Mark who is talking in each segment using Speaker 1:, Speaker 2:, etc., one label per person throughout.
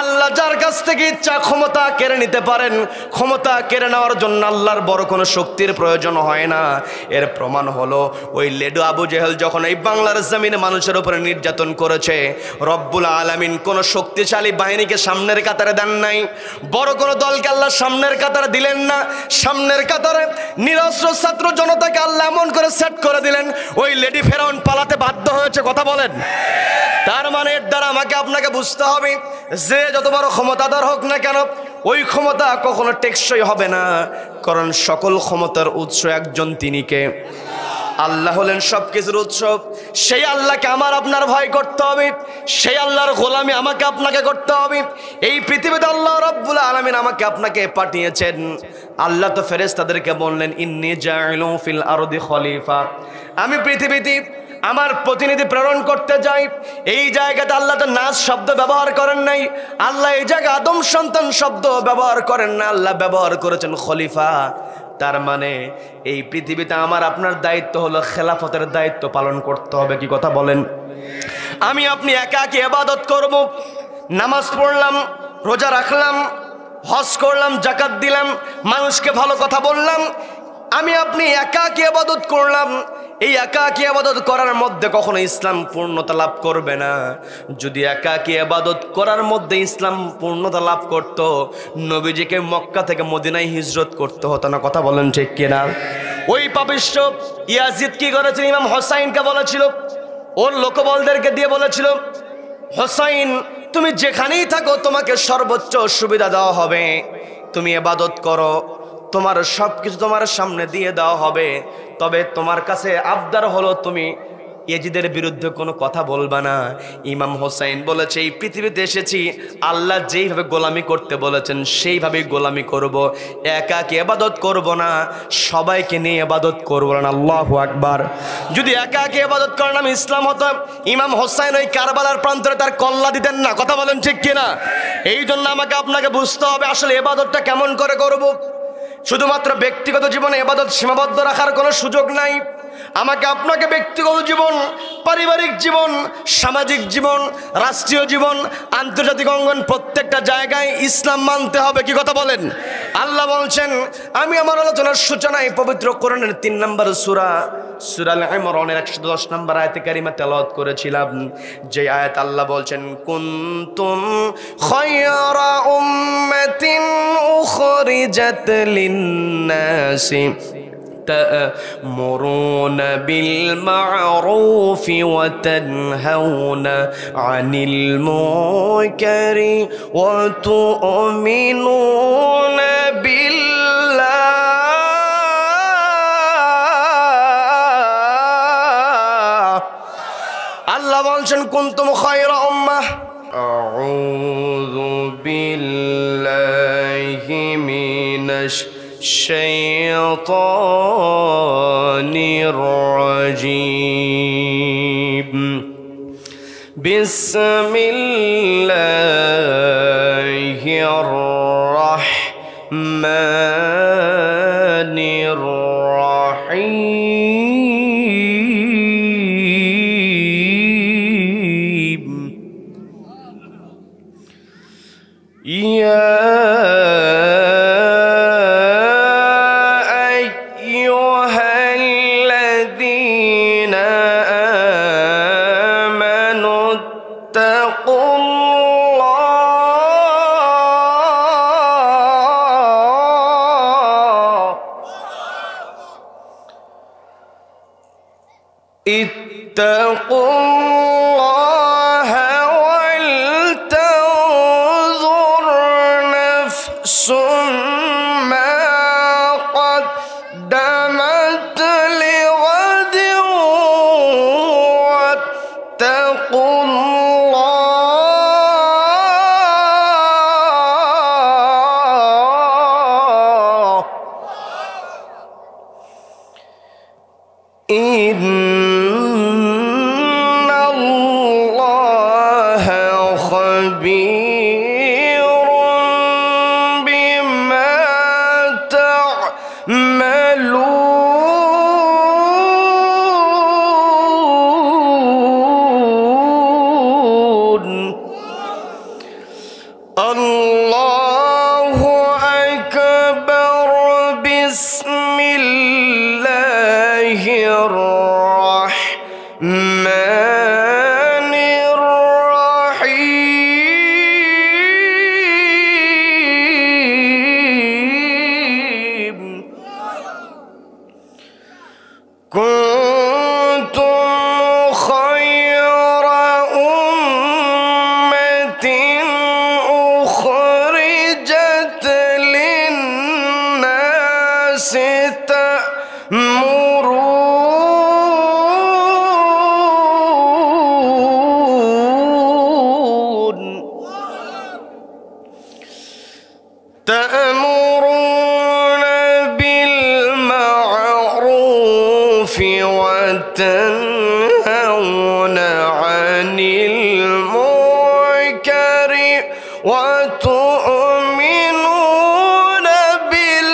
Speaker 1: আল্লাহ যার কাছ থেকে ইচ্ছা ক্ষমতা কেড়ে নিতে পারেন। ক্ষমতা কেড়ে নেওয়ার জন্য আল্লাহর বড় কোনো শক্তির প্রয়োজন হয় না। এর প্রমাণ হলো ওই লেডু আবু জেহেল যখন এই বাংলার জমিনে মানুষের উপরে নির্যাতন করেছে, রব্বুল আলামিন কোনো শক্তিশালী বাহিনীকে সামনের কাতারে দেন নাই, বড় কোনো দলকে আল্লাহ সামনের কাতারে দিলেন না। সামনের কাতারে নিরস্ত্র ছাত্র জনতাকে আল্লাহ এমন করে সেট করে দিলেন, ওই লেডি ফেরাউন পালাতে বাধ্য হয়েছে। কথা বলেন। তার মানে এর দ্বারা আমাকে আপনাকে বুঝতে হবে যে যত বড় ক্ষমতাধর হোক না কেন, ওই ক্ষমতা কখনো টেকসই হবে না, কারণ সকল ক্ষমতার উৎস একজন, তিনি কে? আল্লাহ হলেন সবকিছুর উৎস। সেই আল্লাহকে আমার আপনার ভয় করতে হবে, সেই আল্লাহর গোলামি আমাকে আপনাকে করতে হবে। এই পৃথিবীতে আল্লাহ রাব্বুল আলামিন আমাকে আপনাকে পাঠিয়েছেন। আল্লাহ তো ফেরেশতাদেরকে বললেন, ইন্নী জাইলুন ফিল আরদি খলিফা, আমি পৃথিবীতে আমার প্রতিনিধি প্রেরণ করতে যাই। এই জায়গাতে আল্লাহ তো নাস শব্দ ব্যবহার করেন নাই, আল্লাহ এই জায়গায় আদম সন্তান শব্দ ব্যবহার করেন না, আল্লাহ ব্যবহার করেছেন খলিফা। তার মানে এই পৃথিবীতে আমার আপনার দায়িত্ব হলো খেলাফতের দায়িত্ব পালন করতে হবে। কি কথা বলেন? আমি আপনি একা একা ইবাদত করব, নামাজ পড়লাম, রোজা রাখলাম, হজ করলাম, যাকাত দিলাম, মানুষকে ভালো কথা বললাম, আমি আপনি একা একা ইবাদত করলাম। এই একাকী ইবাদত করার মধ্যে কখনো ইসলাম পূর্ণতা লাভ করবে না। যদি একাকী ইবাদত করার মধ্যে ইসলাম পূর্ণতা লাভ করত, নবীজিকে মক্কা থেকে মদিনায় হিজরত করতে হতো না। কথা বলেন ঠিক কিনা? ওই পাপিষ্ঠ ইয়াজিদ কি করেছিল? ইমাম হোসাইনকে বলেছিল, ওর লোকবলদেরকে দিয়ে বলেছিল, হোসাইন তুমি যেখানেই থাকো তোমাকে সর্বোচ্চ সুবিধা দেওয়া হবে, তুমি ইবাদত করো, তোমার সব কিছু তোমার সামনে দিয়ে দেওয়া হবে, তবে তোমার কাছে আবদার হলো তুমি ইয়াজিদের বিরুদ্ধে কোনো কথা বলবা না। ইমাম হোসাইন বলেছে, এই পৃথিবীতে এসেছি আল্লাহ যেইভাবে গোলামি করতে বলেছেন সেইভাবেই গোলামি করব, একাকে ইবাদত করব না, সবাইকে নিয়ে ইবাদত করব না। আল্লাহু আকবার। যদি একাকে ইবাদত করার নাম ইসলাম হতো, ইমাম হোসাইন ওই কারবালার প্রান্তরে তার কল্লা দিতেন না। কথা বলেন ঠিক কিনা? এই জন্য আমাকে আপনাকে বুঝতে হবে আসলে ইবাদতটা কেমন করে করব। শুধুমাত্র ব্যক্তিগত জীবনে ইবাদত সীমাবদ্ধ রাখার কোনো সুযোগ নাই। আমাকে আপনাকে ব্যক্তিগত জীবন, পারিবারিক জীবন, সামাজিক জীবন, রাষ্ট্রীয় জীবন, আন্তর্জাতিক অঙ্গন, প্রত্যেকটা জায়গায় ইসলাম মানতে হবে। কি কথা বলেন? আল্লাহ বলছেন, আমি আমার আলোচনার সূচনায় পবিত্র কোরআনের 3 নম্বর সূরা আল ইমরানের 110 নম্বর আয়াতে কারিমা তেলাওয়াত করেছিলাম। যে আয়াত আল্লাহ বলছেন, কুনতুম খায়রা উম্মাতিন উখরিজাত লিন-নাসি تأمرون بالمعروف وتنهون عن المنكر وتؤمنون بالله আল্লাহ বলছেন কুনতুম খায়রা উম্মাহ। আউযু বিল্লাহি মিনাশ শাইতানির রাজীম। বিসমিল্লাহির রাহমানির রাহিম। ইয়া ইত্তাকুল্লাহ ওয়ালতানজুর নাফসুম মা قدمت لغد واتقوا الله إن الله خبير بما تعملون وتؤمنون بالله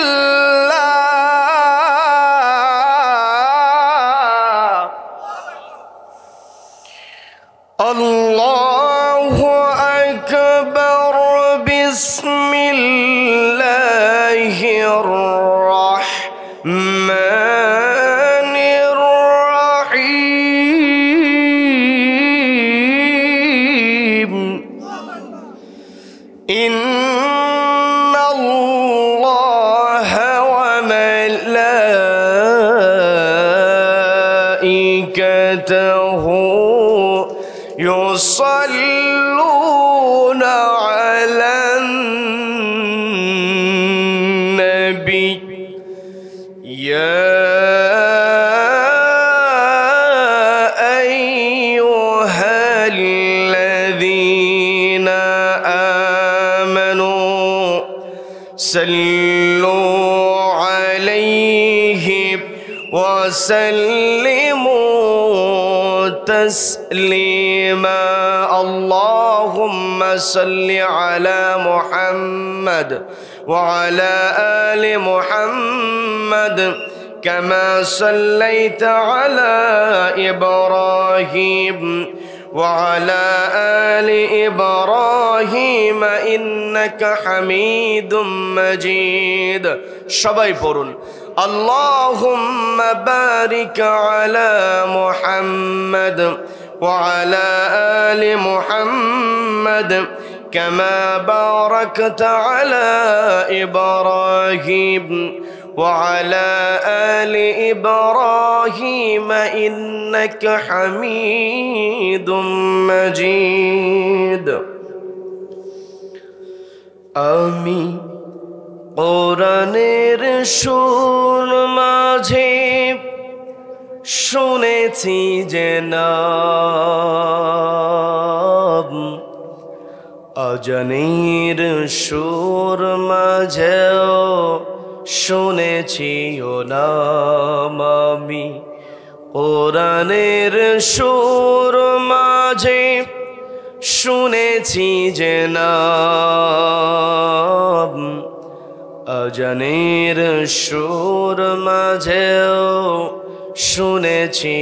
Speaker 1: الله أكبر بسم الله الرحمن الرحيم إن الله وملائكته يصلون على النبي يا أيها الذين آمنوا صلوا عليه وسلموا تسليما اللهم صل على محمد وعلى آل محمد كما صليت على إبراهيم وعلى آل إبراهيم إنك حميد مجيد সবাই পড়ুন اللهم بارك على محمد وعلى آل محمد كما باركت على إبراهيم وعلى آل إبراهيم إنك حميد مجيد آمين কোরআনের সুর মাঝে শুনেছি যে নাম আজানের সুর মাঝেও শুনেছি ও নাম আমি কোরআনের সুর মাঝে শুনেছি যে নাম আজানের সুর মাঝেও শুনেছি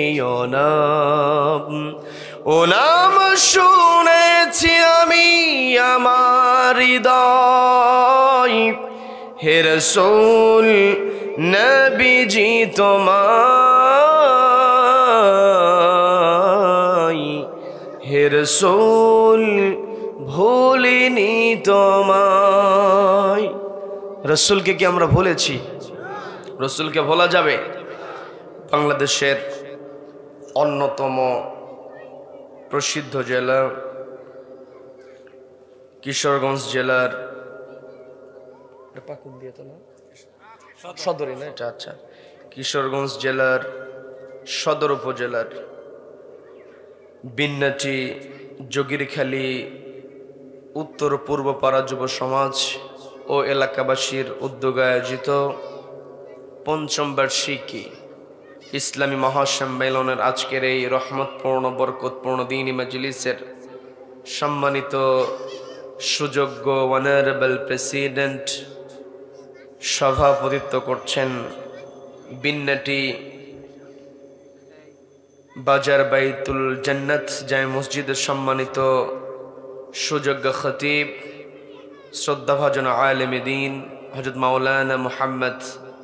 Speaker 1: ও নাম শুনেছি আমি আমার হৃদয় হে রাসূল নবীজি তোমায় হে রাসূল ভুলিনি তোমায় রসুলকে কি আমরা ভুলেছি? রসুলকে ভোলা যাবে? বাংলাদেশের অন্যতম প্রসিদ্ধ জেলা কিশোরগঞ্জ জেলার সদরে না এটা? আচ্ছা, কিশোরগঞ্জ জেলার সদর উপজেলার বিন্নাটি যোগীরখালী উত্তর পূর্ব পাড়া যুব সমাজ ও এলাকাবাসীর উদ্যোগে আয়োজিত পঞ্চম বার্ষিকী ইসলামী মহাসম্মেলনের আজকের এই রহমতপূর্ণ বরকতপূর্ণ দ্বীনি মাজলিসের সম্মানিত সুযোগ্য অনারেবল প্রেসিডেন্ট সভাপতিত্ব করছেন বিন্নাটি বাজার বাইতুল জান্নাত জামে মসজিদের সম্মানিত সুযোগ্য খতিব শ্রদ্ধাভাজন আলেম দ্বীন হযরত মাওলানা মুহাম্মদ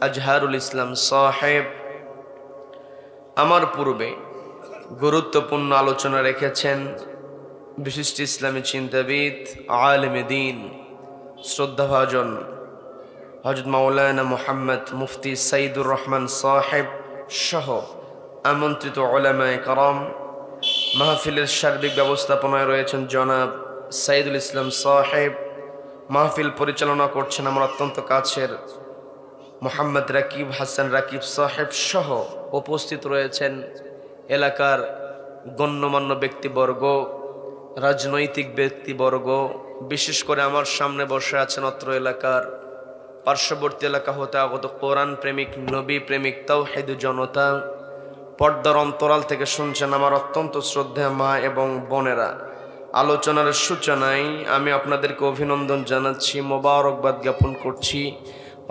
Speaker 1: আজহারুল ইসলাম সাহেব আমার পূর্বে গুরুত্বপূর্ণ আলোচনা রেখেছেন বিশিষ্ট ইসলামী চিন্তাবিদ আলেম দ্বীন শ্রদ্ধাভাজন হযরত মাওলানা মুহাম্মদ মুফতি সাইদুর রহমান সাহেব সহ আমন্ত্রিত উলামায়ে কেরাম। মাহফিলের সার্বিক ব্যবস্থাপনায় রয়েছেন জনাব সাইদুল ইসলাম সাহেব। মাহফিল পরিচালনা করছেন আমার অত্যন্ত কাছের মোহাম্মদ রাকিব হাসান রাকিব সাহেব সহ উপস্থিত রয়েছেন এলাকার গণ্যমান্য ব্যক্তিবর্গ, রাজনৈতিক ব্যক্তিবর্গ, বিশেষ করে আমার সামনে বসে আছেন অত্র এলাকার পার্শ্ববর্তী এলাকা হতে আগত কোরআন প্রেমিক, নবী প্রেমিক, তাওহীদ জনতা, পর্দার অন্তরাল থেকে শুনছেন আমার অত্যন্ত শ্রদ্ধেয় মা এবং বোনেরা। আলোচনার সূচনায় আমি আপনাদেরকে অভিনন্দন জানাচ্ছি, মোবারকবাদ জ্ঞাপন করছি।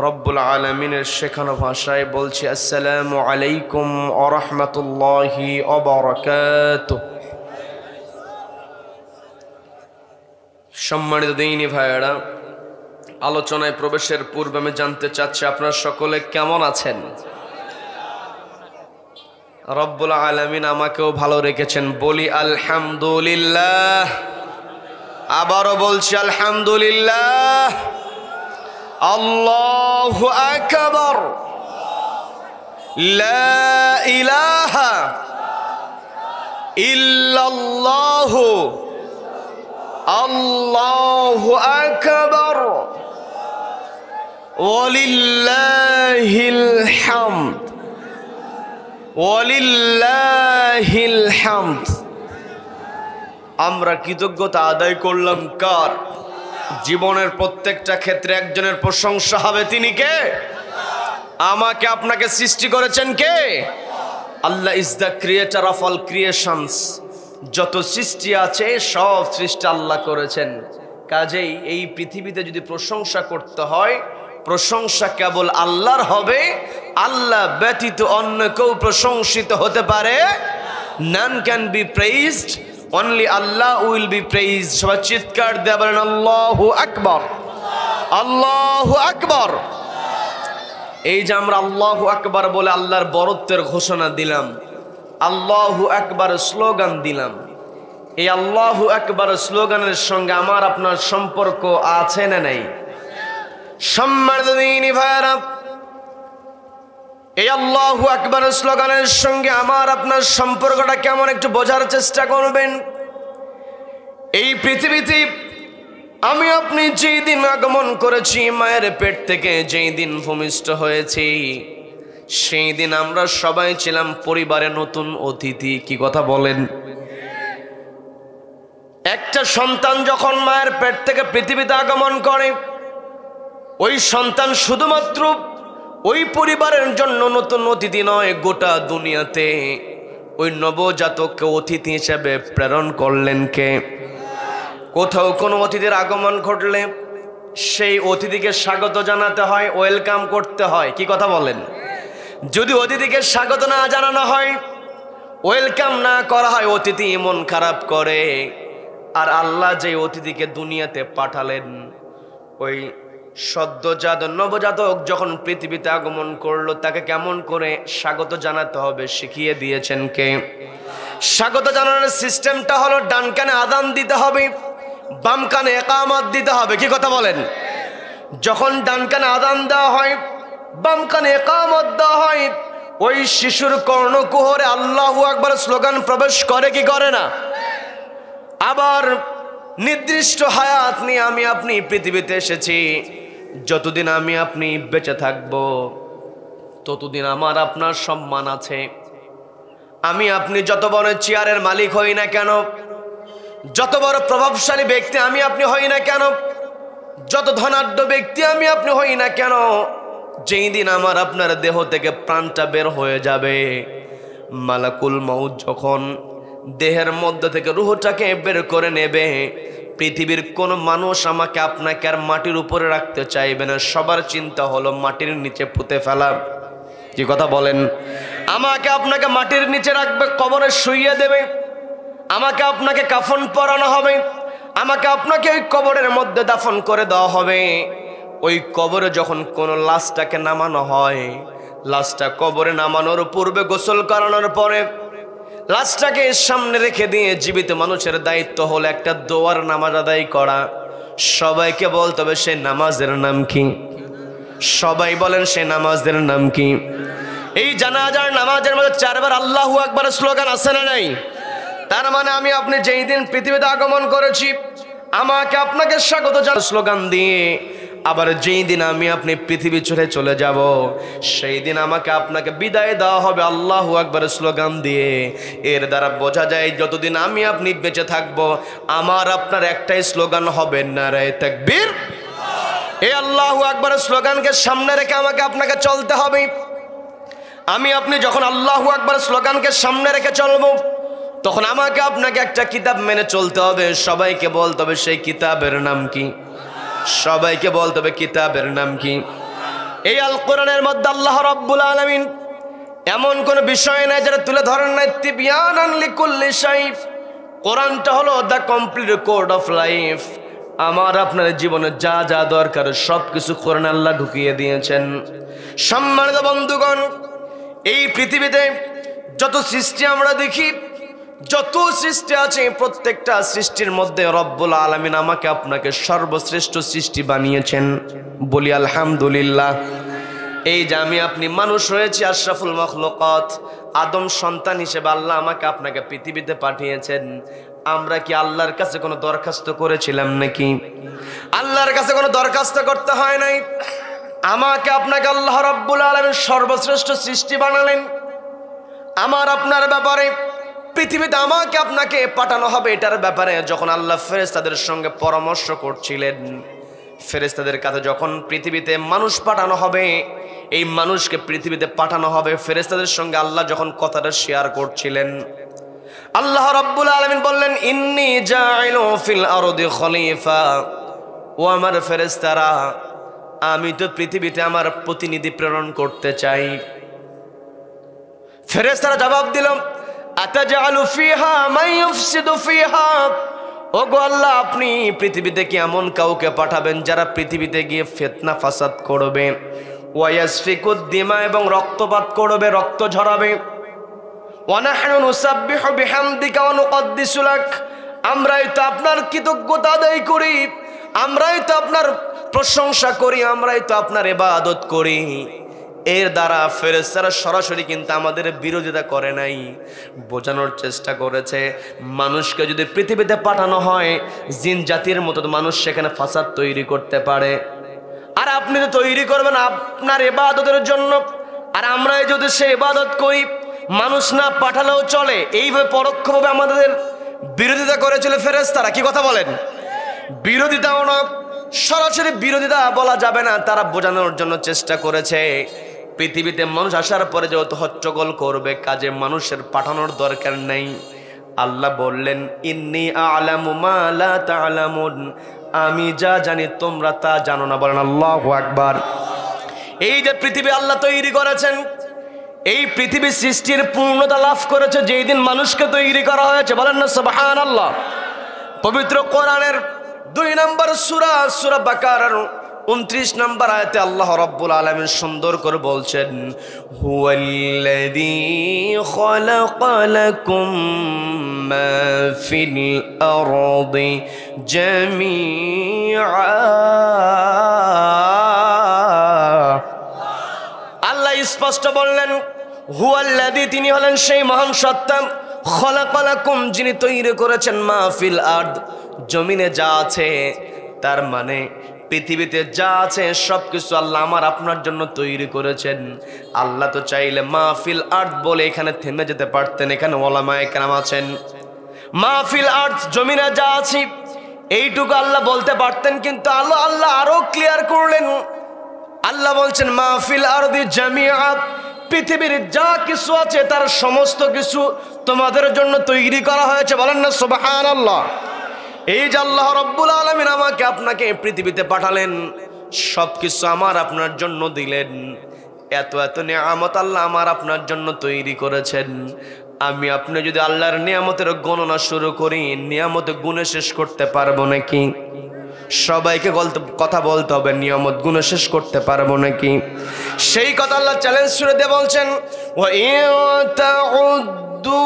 Speaker 1: রব্বুল আলামিনের শেখানো ভাষায় বলছি, আসসালামু আলাইকুম ওয়া রাহমাতুল্লাহি ওয়া বারাকাতুহু। সম্মানিত দিনী ভাইয়েরা, আলোচনায় প্রবেশের পূর্বে আমি জানতে চাচ্ছি আপনারা সকলে কেমন আছেন? রব্বুল আলামিন আমাকেও ভালো রেখেছেন, বলি আলহামদুলিল্লাহ। আবারও বলছি আলহামদুলিল্লাহ। আল্লাহু আকবার, লা ইলাহা ইল্লাল্লাহু, আল্লাহু আকবার, ওয়ালিল্লাহিল হামদ, ওয়ালিল্লাহিল হামদ। আমরা কৃতজ্ঞতা আদায় করলাম কার? জীবনের প্রত্যেকটা ক্ষেত্রে একজনের প্রশংসা হবে, তিনি কে? আমাকে আপনাকে সৃষ্টি করেছেন কে? Allah is the creator of all creations. যত সৃষ্টি আছে সব সৃষ্টি আল্লাহ করেছেন। কাজেই এই পৃথিবীতে যদি প্রশংসা করতে হয়, প্রশংসা কেবল আল্লাহর হবে। আল্লাহ ব্যতীত অন্য কেউ প্রশংসিত হতে পারে। none can be praised, only Allah will be praised। সবাই চিৎকার দিয়ে বলেন আল্লাহু আকবার, আল্লাহু আকবার। এই যে আমরা আল্লাহু আকবার বলে আল্লাহর বরত্বের ঘোষণা দিলাম, আল্লাহু আকবার স্লোগান দিলাম, এই আল্লাহু আকবার স্লোগানের সঙ্গে আমার আপনার সম্পর্ক আছে না নাই? সম্মানিত দিনী ভাইরা, এই আল্লাহু আকবার স্লোগানের সঙ্গে আমার আপনার সম্পর্কটা কেমন একটু বোঝার চেষ্টা করবেন। এই পৃথিবীতে আমি আপনি যেই দিন আগমন করেছি, মায়ের পেট থেকে যেই দিন ভূমিষ্ঠ হয়েছি, সেই দিন আমরা সবাই ছিলাম পরিবারে নতুন অতিথি। কি কথা বলেন? একটা সন্তান যখন মায়ের পেট থেকে পৃথিবীতে আগমন করে, ওই সন্তান শুধুমাত্র ওই পরিবারের জন্য নতুন অতিথি নয়, গোটা দুনিয়াতে ওই নবজাতককে অতিথি হিসেবে প্রেরণ করলেন কে? কোথাও কোনো অতিথির আগমন ঘটলে সেই অতিথিকে স্বাগত জানাতে হয়, ওয়েলকাম করতে হয়। কি কথা বলেন? যদি অতিথিকে স্বাগত না জানানো হয়, ওয়েলকাম না করা হয়, অতিথি মন খারাপ করে। আর আল্লাহ যে অতিথিকে দুনিয়াতে পাঠালেন, ওই সদ্যজাত নবজাতক যখন পৃথিবীতে আগমন করলো, তাকে কেমন করে স্বাগত জানাতে হবে শিখিয়ে দিয়েছেন কে? স্বাগত জানানোর সিস্টেমটা হলো, ডান কানে আযান দিতে হবে, বাম কানে ইকামত দিতে হবে। কি কথা বলেন? যখন ডান কানে আযান দেওয়া হয়, বাম কানে ইকামত দেওয়া হয়, ওই শিশুর কর্ণকুহরে আল্লাহু আকবার স্লোগান প্রবেশ করে কি করে না? আবার নির্দিষ্ট হায়াত নিয়ে আমি আপনি পৃথিবীতে এসেছি। যতদিন আমি আপনি বেঁচে থাকব, ততদিন আমার আপনার সম্মান আছে। আমি আপনি যত বড় চেয়ারের মালিক হই না কেন, যত বড় প্রভাবশালী ব্যক্তি আমি আপনি হই না কেন, যত ধনাঢ্য ব্যক্তি আমি আপনি হই না কেন, যেই দিন আমার আপনার দেহ থেকে প্রাণটা বের হয়ে যাবে, মালাকুল মাউত যখন দেহের মধ্যে থেকে রুহটাকে বের করে নেবে, পৃথিবীর কোন মানুষ আমাকে আপনাকে আর মাটির উপরে রাখতে চাইবে না। সবার চিন্তা হলো মাটির নিচে পুঁতে ফেলা। কি কথা বলেন? আমাকে আপনাকে মাটির নিচে রাখবে, কবরে শুইয়ে দেবে, আমাকে আপনাকে কাফন পরানো হবে, আমাকে আপনাকে ওই কবরের মধ্যে দাফন করে দেওয়া হবে। ওই কবরে যখন কোন লাশটাকে নামানো হয়, লাশটা কবরে নামানোর পূর্বে গোসল করানোর পরে লাশটাকে সামনে রেখে দিয়ে জীবিত মানুষের দায়িত্ব হলো একটা দোয়ার নামাজ আদায় করা। সবাইকে বলতে হবে সেই নামাজের নাম কি? সবাই বলেন সেই নামাজের নাম কি? এই জানাজার নামাজের মধ্যে 4 বার আল্লাহু আকবার স্লোগান আছে না নাই? তার মানে আমি আপনি যেই দিন পৃথিবীতে আগমন করেছি, আমাকে আপনাকে স্বাগত জানানোর স্লোগান দিয়ে, আবার যেই দিন আমি আপনি পৃথিবী ছেড়ে চলে যাব, সেই দিন আমাকে আপনাকে বিদায় দেওয়া হবে আল্লাহু আকবার স্লোগান দিয়ে। এর দ্বারা বোঝা যায় যতদিন আমি আপনি বেঁচে থাকবো, আমার আপনার একটাই স্লোগান হবে, নারায়ে তাকবীর। এই আল্লাহু আকবার স্লোগানকে সামনে রেখে আমাকে আপনাকে চলতে হবে। আমি আপনি যখন আল্লাহু আকবার স্লোগানকে সামনে রেখে চলবো, তখন আমাকে আপনাকে একটা কিতাব মেনে চলতে হবে, সবাইকে বলতে হবে সেই কিতাবের নাম কি? সবাইকে বলতে হবে কিতাবের নাম কি? এই আল কোরআনের মধ্যে আল্লাহ রাব্বুল আলামিন এমন কোন বিষয় নাই যেটা তুলে ধরেন নাই। তিবিয়ানান লিকুল্লি শাই, কোরআনটা হলো the complete code of life. আমার আপনার জীবনে যা যা দরকার সব কিছু কোরআনে আল্লাহ ঢুকিয়ে দিয়েছেন। সম্মানিত বন্ধুগণ, এই পৃথিবীতে যত সৃষ্টি আমরা দেখি, যত সৃষ্টি আছে, প্রত্যেকটা সৃষ্টির মধ্যে রব্বুল আলামিন আমাকে আপনাকে সর্বশ্রেষ্ঠ সৃষ্টি বানিয়েছেন। বলি আলহামদুলিল্লাহ। এই যে আমি আপনি মানুষ হয়েছি, আশরাফুল মাখলুকাত, আদম সন্তান হিসেবে আল্লাহ আমাকে আপনাকে পৃথিবীতে পাঠিয়েছেন। আমরা কি আল্লাহর কাছে কোনো দরখাস্ত করেছিলাম নাকি? আল্লাহর কাছে কোনো দরখাস্ত করতে হয় নাই। আমাকে আপনাকে আল্লাহ রাব্বুল আলামিন সর্বশ্রেষ্ঠ সৃষ্টি বানালেন। আমার আপনার ব্যাপারে পৃথিবীতে আমাকে আপনাকে পাঠানো হবে, এটার ব্যাপারে যখন আল্লাহ ফেরেশতাদের সঙ্গে পরামর্শ করছিলেন, ফেরেশতাদের কাছে যখন পৃথিবীতে মানুষ পাঠানো হবে, এই মানুষকে পৃথিবীতে পাঠানো হবে, ফেরেশতাদের সঙ্গে আল্লাহ যখন কথাটা শেয়ার করছিলেন, আল্লাহ রাব্বুল আলামিন বললেন, ইন্নী জাইলু ফিল আরদি খলিফা। ও আমার ফেরেশতারা, আমি তো পৃথিবীতে আমার প্রতিনিধি প্রেরণ করতে চাই। ফেরেশতারা জবাব দিল, আতাজালু ফিহা মান ইউফসিদু ফিহা। ওগো আল্লাহ, আপনি পৃথিবীতে কি এমন কাউকে পাঠাবেন যারা পৃথিবীতে গিয়ে ফিতনা ফাসাদ করবে, ওয়ায়াসফিকুদ দিমা, এবং রক্তপাত করবে, রক্ত ঝরাবে। ওয়া নাহনু নুসাব্বিহু বিহামদিকা ওয়া নুকদ্দিসু লাক। আমরাই তো আপনার কৃতজ্ঞতা আদায় করি, আমরাই তো আপনার প্রশংসা করি, আমরাই তো আপনার ইবাদত করি। এর দ্বারা ফেরেশতারা সরাসরি কিন্তু আমাদের বিরোধিতা করে নাই, বোঝানোর চেষ্টা করেছে মানুষকে যদি পৃথিবীতে পাঠানো হয়, জিন জাতির মতো মানুষ সেখানে ফাসাদ তৈরি করতে পারে। আর আপনি তো তৈরি করবেন আপনার ইবাদতের জন্য, আর আমরাই যদি সে ইবাদত করি, মানুষ না পাঠালেও চলে, এইভাবে পরোক্ষভাবে আমাদের বিরোধিতা করেছিল ফেরেশতারা। কি কথা বলেন? বিরোধিতাও না, সরাসরি বিরোধিতা বলা যাবে না, তারা বোঝানোর জন্য চেষ্টা করেছে পৃথিবীতে মানুষ আসার পরে যত হট্টগোল করবে, কাজে মানুষের পাঠানোর দরকার নেই। আল্লাহ বললেন, ইন্নী আ'লামু মা লা তা'লামুন, আমি যা জানি তোমরা তা জানো না। বলেন আল্লাহু আকবার। এই যে পৃথিবী আল্লাহ তৈরি করেছেন, এই পৃথিবী সৃষ্টির পূর্ণতা লাভ করেছে যেই দিন মানুষকে তৈরি করা হয়েছে। বলেন না সুবহানাল্লাহ। পবিত্র কোরআনের 2 নম্বর সূরা, সূরা বাকারার 29 নম্বর আয়াতে আল্লাহ রাব্বুল আলামিন সুন্দর করে বলছেন, হুয়াল্লাযী খালাকা লাকুম মা ফিল আরদি জামিআ। আল্লাহ স্পষ্ট বললেন, হুয়াল্লাযী, তিনি হলেন সেই মহান সত্তা, খালাকা লাকুম, যিনি তৈরি করেছেন, মা ফিল আরদ, জমিনে যা আছে, তার মানে পৃথিবীতে যা আছে সবকিছু আল্লাহ আমার আপনার জন্য তৈরি করেছেন। আল্লাহ তো চাইলে মাহফিল আর্থ বলে এখানে থেমে যেতে পারতেন, এখানে ওলামায়ে কেরাম আছেন, মাহফিল আর্থ জমিনে যা আছে এইটুকু আল্লাহ বলতে পারতেন, কিন্তু আল্লাহ আরো ক্লিয়ার করলেন। আল্লাহ বলছেন মাহফিল আরদি জামিআ, পৃথিবীর যা কিছু আছে তার সমস্ত কিছু তোমাদের জন্য তৈরি করা হয়েছে। বলেন না সুবহানাল্লাহ। এই যে আল্লাহ রাব্বুল আলামিন আমাকে আপনাকে পৃথিবীতে পাঠালেন, সবকিছু আমার আপনার জন্য দিলেন, এত এত নিয়ামত আল্লাহ আমার আপনার জন্য তৈরি করেছেন। আমি আপনি যদি আল্লাহর নিয়ামতের গণনা শুরু করি, নিয়ামত গুণে শেষ করতে পারবো নাকি? সবাইকে কথা বলতে হবে, নিয়ামত গুণে শেষ করতে পারবো নাকি? সেই কথা আল্লাহ চ্যালেঞ্জ ছুড়ে দিয়ে বলছেন, ওয়া ইন তাউদ্দু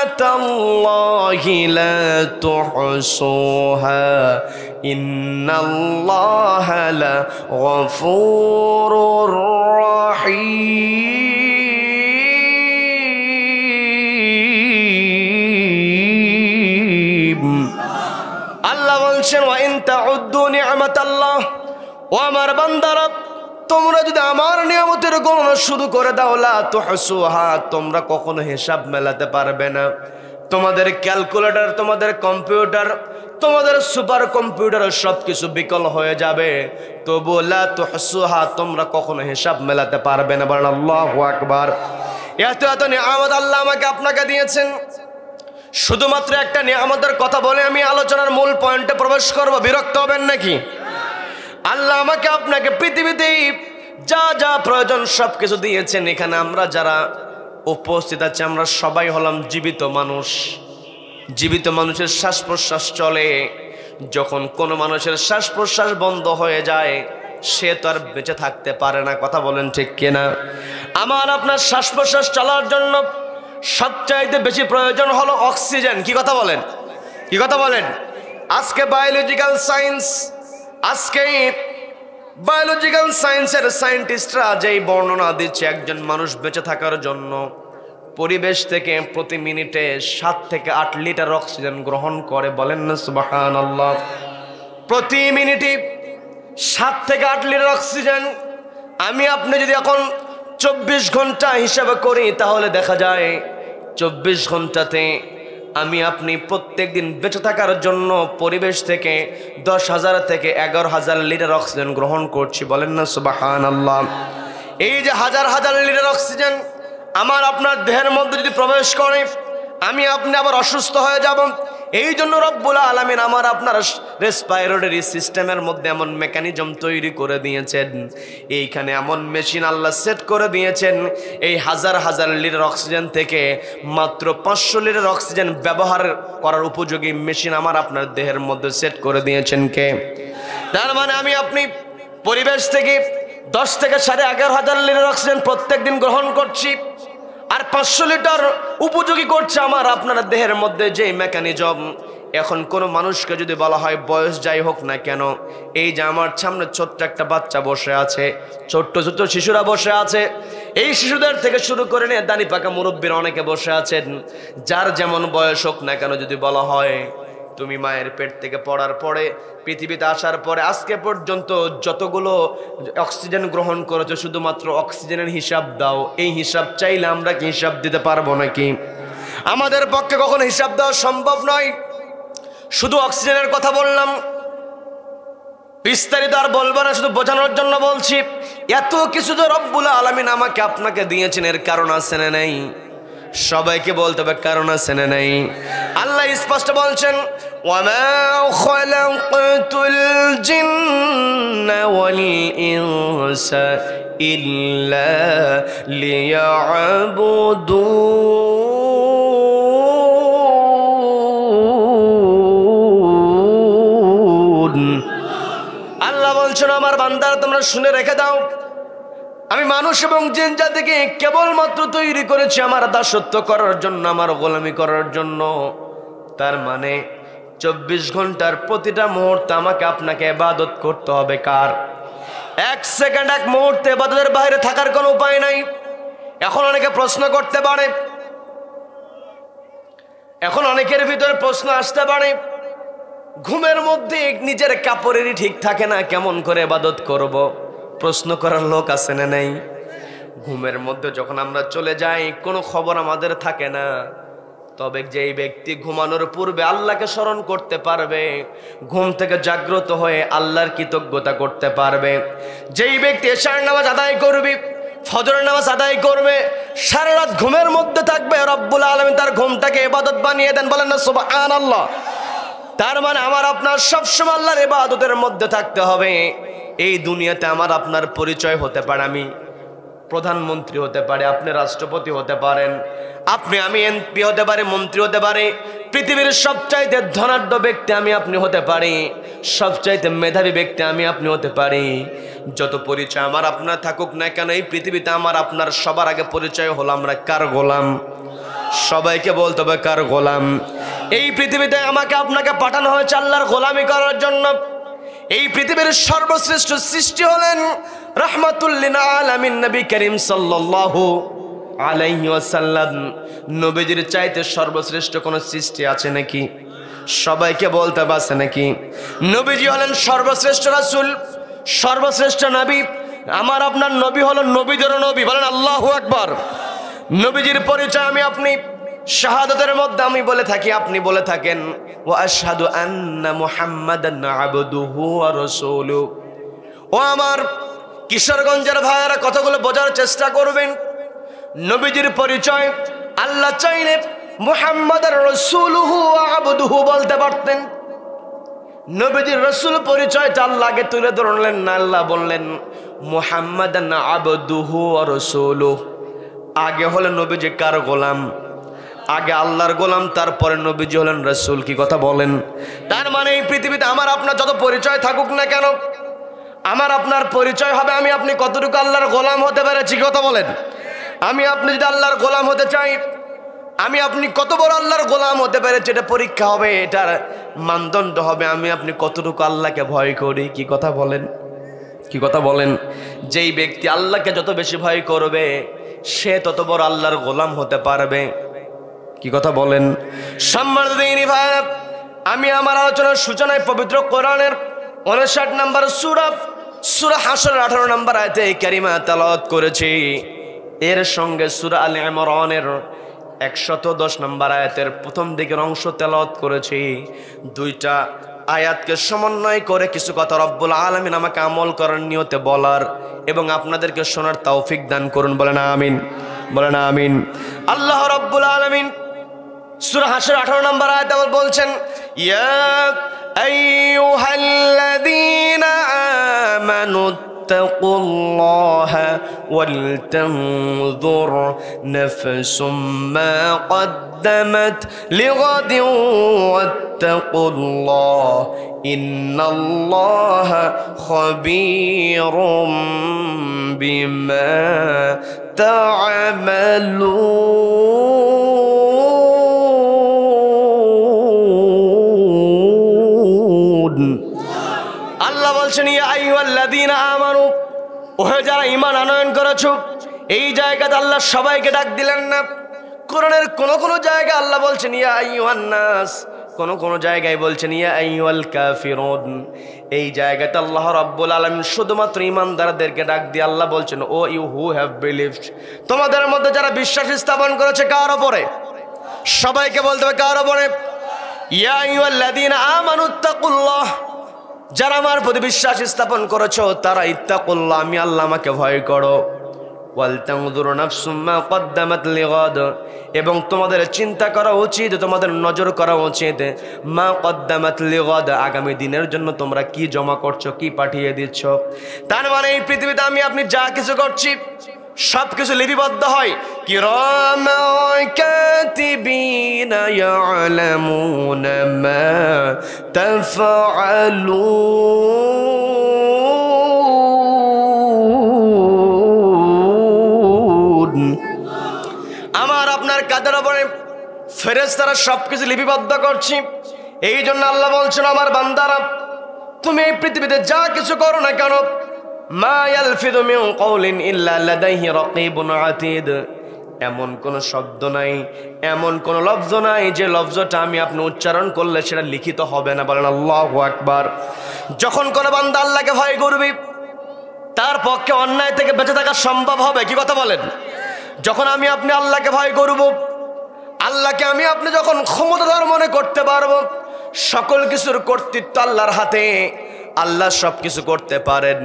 Speaker 1: নি'মাতাল্লাহি লা তুহসুহা ইন্নাল্লাহা লাগফুরুর রহিম। আল্লাহ বলছেন, ওয়া ইন তাউদ্দু নি'মাতাল্লাহ, ও আমার বান্দারা, তোমরা যদি আমার নিয়ামতের গণনা শুরু করে দাও, লা তুহসুহা, তোমরা কখনো হিসাব মেলাতে পারবে না। তোমাদের ক্যালকুলেটর, তোমাদের কম্পিউটার, তোমাদের সুপার কম্পিউটার সবকিছু বিকল হয়ে যাবে, তবু লা তুহসুহা, তোমরা কখনো হিসাব মেলাতে পারবে না। বলেন আল্লাহু আকবার। এত এত নিয়ামত আল্লাহ আমাকে আপনাকে দিয়েছেন। শুধুমাত্র একটা নিয়ামতের কথা বলে আমি আলোচনার মূল পয়েন্টে প্রবেশ করব, বিরক্ত হবেন নাকি? আল্লাহ আমাকে আপনাকে পৃথিবীতে যা যা প্রয়োজন সব কিছু দিয়েছেন। এখানে আমরা যারা উপস্থিত আছি আমরা সবাই হলাম জীবিত মানুষ। জীবিত মানুষের শ্বাস প্রশ্বাস চলে। যখন কোনো মানুষের শ্বাস প্রশ্বাস বন্ধ হয়ে যায় সে তো আর বেঁচে থাকতে পারে না। কথা বলেন ঠিক কিনা? আমার আপনার শ্বাস প্রশ্বাস চলার জন্য সবচাইতে বেশি প্রয়োজন হলো অক্সিজেন। কি কথা বলেন? কি কথা বলেন? আজকে বায়োলজিক্যাল সায়েন্সের সায়েন্টিস্টরা যেই বর্ণনা দিচ্ছে একজন মানুষ বেঁচে থাকার জন্য পরিবেশ থেকে প্রতি মিনিটে 7 থেকে 8 লিটার অক্সিজেন গ্রহণ করে। বলেন না সুবহানাল্লাহ। প্রতি মিনিটে 7 থেকে 8 লিটার অক্সিজেন। আমি আপনি যদি এখন 24 ঘন্টা হিসাব করি তাহলে দেখা যায় 24 ঘন্টাতে আমি আপনি প্রত্যেক দিন বেঁচে থাকার জন্য পরিবেশ থেকে 10,000 থেকে 11,000 লিটার অক্সিজেন গ্রহণ করছি। বলেন না সুবহানাল্লাহ। এই যে হাজার হাজার লিটার অক্সিজেন আমার আপনার দেহের মধ্যে যদি প্রবেশ করে আমি আপনি আবার অসুস্থ হয়ে যাব। এই জন্য রব্বুল আলামিন আমার আপনার রেসপিরেটরি সিস্টেমের মধ্যে এমন মেকানিজম তৈরি করে দিয়েছেন, এইখানে এমন মেশিন আল্লাহ সেট করে দিয়েছেন। এই হাজার হাজার লিটার অক্সিজেন থেকে মাত্র 500 লিটার অক্সিজেন ব্যবহার করার উপযোগী মেশিন আমার আপনার দেহের মধ্যে সেট করে দিয়েছেন কে? তার মানে আমি আপনি পরিবেশ থেকে 10 থেকে 11,500 লিটার অক্সিজেন প্রত্যেক দিন গ্রহণ করছি, আর 500 লিটার উপযোগী করছে আমার আপনার দেহের মধ্যে যে মেকানিজম। এখন কোনো মানুষকে যদি বলা হয় বয়স যাই হোক না কেন, এই যে আমার সামনে ছোট্ট একটা বাচ্চা বসে আছে, ছোট্ট ছোট্ট শিশুরা বসে আছে, এই শিশুদের থেকে শুরু করে নিয়ে দানি পাকা মুরব্বীরা অনেকে বসে আছেন, যার যেমন বয়স হোক না কেন যদি বলা হয় তুমি মায়ের পেট থেকে পড়ার পরে পৃথিবীতে আসার পরে আজকে পর্যন্ত যতগুলো অক্সিজেন গ্রহণ করেছো শুধুমাত্র অক্সিজেনের হিসাব দাও, এই হিসাব চাইলে আমরা কি হিসাব দিতে পারবো নাকি? আমাদের পক্ষে কখনো হিসাব দেওয়া সম্ভব নয়। শুধু অক্সিজেনের কথা বললাম, বিস্তারিত আর বলবো না, শুধু বোঝানোর জন্য বলছি। এত কিছু যে রব্বুল আলামিন আমাকে আপনাকে দিয়েছেন এর কারণ আছে না নাই? সবাইকে বলতে হবে কারণ আছে না নাই? আল্লাহ স্পষ্ট বলছেন ওয়ামা খালাকতুল জিন্না ওয়াল ইনসা ইল্লা লিয়াবুদুন। আল্লাহ বলছেন আমার বান্দারা তোমরা শুনে রেখে দাও, আমি মানুষ এবং জিন জাতিকে কেবলমাত্র তৈরি করেছি আমার দাসত্ব করার জন্য, আমার গোলামি করার জন্য। তার মানে 24 ঘন্টার প্রতিটা মুহূর্তে আমাকে আপনাকে ইবাদত করতে হবে। কার? 1 সেকেন্ড 1 মুহূর্তে ইবাদতের বাইরে থাকার কোনো উপায় নাই। এখন অনেকে প্রশ্ন করতে পারে, এখন অনেকের ভিতরে প্রশ্ন আসতে পারে ঘুমের মধ্যে নিজের কাপড়েরই ঠিক থাকে না, কেমন করে ইবাদত করব? প্রশ্ন করার লোক আছে না নাই? ঘুমের মধ্যে যখন আমরা চলে যাই কোনো খবর আমাদের থাকে না, তবে যেই ব্যক্তি ঘুমানোর পূর্বে আল্লাহকে স্মরণ করতে পারবে, ঘুম থেকে জাগ্রত হয়ে আল্লাহর কৃতজ্ঞতা করতে পারবে, যেই ব্যক্তি এশার নামাজ আদায় করবে, ফজরের নামাজ আদায় করবে, সারা রাত ঘুমের মধ্যে থাকবে, রব্বুল আলামিন তার ঘুমটাকে ইবাদত বানিয়ে দেন। বলেন না সুবহানাল্লাহ। তার মানে আমার আপনার সবসময় আল্লাহর ইবাদতের মধ্যে থাকতে হবে। এই দুনিয়াতে আমার আপনার পরিচয় হতে পারে, আমি প্রধানমন্ত্রী হতে পারে, আপনি রাষ্ট্রপতি হতে পারেন, আমি এমপি হতে পারে, মন্ত্রী হতে পারে, পৃথিবীর সবচাইতে ধনাঢ্য ব্যক্তি আমি আপনি হতে পারি, সবচাইতে মেধাবী ব্যক্তি আমি আপনি হতে পারি। যত পরিচয় আমার আপনার থাকুক না কেন এই পৃথিবীতে আমার আপনার সবার আগে পরিচয় হলো আমরা কার গোলাম? সবাইকে বলতে হবে কার গোলাম? এই পৃথিবীতে আমাকে আপনাকে পাঠানো হয়েছে আল্লাহর গোলামি করার জন্য। এই পৃথিবীর সর্বশ্রেষ্ঠ সৃষ্টি হলেন রাহমাতুল লিল আলামিন নবী করিম সাল্লাল্লাহু আলাইহি ওয়াসাল্লাম। নবীজির চাইতে সর্বশ্রেষ্ঠ কোন সৃষ্টি আছে নাকি? সবাইকে বলতে পারছে নাকি? নবীজি হলেন সর্বশ্রেষ্ঠ রাসূল, সর্বশ্রেষ্ঠ নবী। আমার আপনার নবী হলেন নবীদেরও নবী। বলেন আল্লাহু আকবার। নবীজির পরিচয় আমি আপনি শাহাদাতের মধ্যে আমি বলে থাকি, আপনি বলে থাকেন ওয়া আশহাদু আন্না মুহাম্মাদান আবদুহু ওয়া রাসূলুহু। ও আমার কিশোরগঞ্জের ভাইয়েরা কথাগুলো বোঝার চেষ্টা করবেন। নবীজির পরিচয় আল্লাহ চাইলে মুহাম্মাদুর রাসূলুহু ওয়া আবদুহু বলতে পারতেন। নবীজির রাসূল পরিচয়টা আল্লাহকে তুলে ধরলেন না, আল্লাহ বললেন মুহাম্মাদান আবদুহু ওয়া রাসূলুহু। আগে হলেন নবীজি কার গোলাম? আগে আল্লাহর গোলাম, তারপরে নবীজি হলেন রাসূল। কি কথা বলেন? তার মানে এই পৃথিবীতে আমার আপনার যত পরিচয় থাকুক না কেন, আমার আপনার পরিচয় হবে আমি আপনি কতটুকু আল্লাহর গোলাম হতে পেরেছি। কথা বলেন। আমি আপনি যদি আল্লাহর গোলাম হতে চাই, আমি আপনি কত বড় আল্লাহর গোলাম হতে পেরেছি, এটা পরীক্ষা হবে, এটার মানদণ্ড হবে আমি আপনি কতটুকু আল্লাহকে ভয় করি। কি কথা বলেন? কি কথা বলেন? যেই ব্যক্তি আল্লাহকে যত বেশি ভয় করবে সে তত বড় আল্লাহর গোলাম হতে পারবে। কি কথা বলেন? সম্মানিত দিনী ভাইরা, আমি আমার আলোচনার সূচনায় পবিত্র কোরআনের 59 নম্বর সূরা হাশরের 18 নম্বর আয়াতে কারিমা তেলাওয়াত করেছি। এর সঙ্গে সূরা আলে ইমরানের 110 নম্বর আয়াতের প্রথম দিকের অংশ তেলাওয়াত করেছি। দুইটা আয়াতকে সমন্বয় করে কিছু কথা রব্বুল আলামিন আমাকে আমল করার নিয়তে বলার এবং আপনাদেরকে শোনার তৌফিক দান করুন। বলেন আমিন, বলেন আমিন। আল্লাহ রব্বুল আলামিন সূরা হাশর 18 নম্বর আয়াতে বলছেন, ইয়া আইয়ুহাল্লাযীনা আমানু اتقوا الله ولتنظر نفس ما قدمت لغد واتقوا الله إن الله خبير بما تعملون। আল্লাহ বলছেন ইয়া আইয়ুহাল্লাযীনা আমানু, ওহে যারা ঈমান আনয়ন করেছো। এই জায়গাতে আল্লাহ সবাইকে ডাক দিলেন না। কোরআনের কোন জায়গায় আল্লাহ বলছেন ইয়া আইয়ুহান নাস, কোন জায়গায় বলছেন ইয়া আইয়ুহাল কাফিরুন। এই জায়গাতে আল্লাহ রাব্বুল আলামিন শুধুমাত্র ঈমানদারদেরকে ডাক দিয়ে আল্লাহ বলছেন ও ইউ হু হ্যাভ বিলিভড, তোমাদের মধ্যে যারা বিশ্বাস স্থাপন করেছে। কার উপরে? সবাইকে বলতে হবে কার উপরে? ইয়া আইয়ুহাল্লাযীনা আমানু তাকুল্লাহ, যারা আমার প্রতি বিশ্বাস স্থাপন করেছো তারা ইত্তাকুল্লাহ, আমি আল্লাহ আমাকে ভয় করো। ওয়াল তানজুরু নাফসুম মা কদ্দামাত লিগাদ, এবং তোমাদের চিন্তা করা উচিত, তোমাদের নজর করা উচিত মা কদ্দামাত লিগাদ, আগামী দিনের জন্য তোমরা কি জমা করছো, কি পাঠিয়ে দিচ্ছ। তার মানে এই পৃথিবীতে আমি আপনি যা কিছু করছি সবকিছু লিপিবদ্ধ হয়। কিরামান কাতিবিনা ইয়ালামুনা মা তাফআলুন। আমার আপনার কাদের উপরে ফেরেশতারা সবকিছু লিপিবদ্ধ করছি। এই জন্য আল্লাহ বলছেন আমার বান্দারা, তুমি এই পৃথিবীতে যা কিছু করো না কেন, মা ইয়ালফিযু মিন কাওলিন ইল্লা লাদাইহি রাকীবুন আতীদ, এমন কোন শব্দ নাই, এমন কোন লফজ নাই যে লফজটা আমি আপনি উচ্চারণ করলে সেটা লিখিত হবে না। বলেন আল্লাহু আকবার। যখন কোন বান্দা আল্লাহকে ভয় করবে তার পক্ষে অন্যায় থেকে বেঁচে থাকা সম্ভব হবে। কি কথা বলেন? যখন আমি আপনি আল্লাহকে ভয় করব, আল্লাহকে আমি আপনি যখন ক্ষমতাধর মনে করতে পারবো, সকল কিছুর কর্তৃত্ব আল্লাহর হাতে, আল্লাহ সব কিছু করতে পারেন,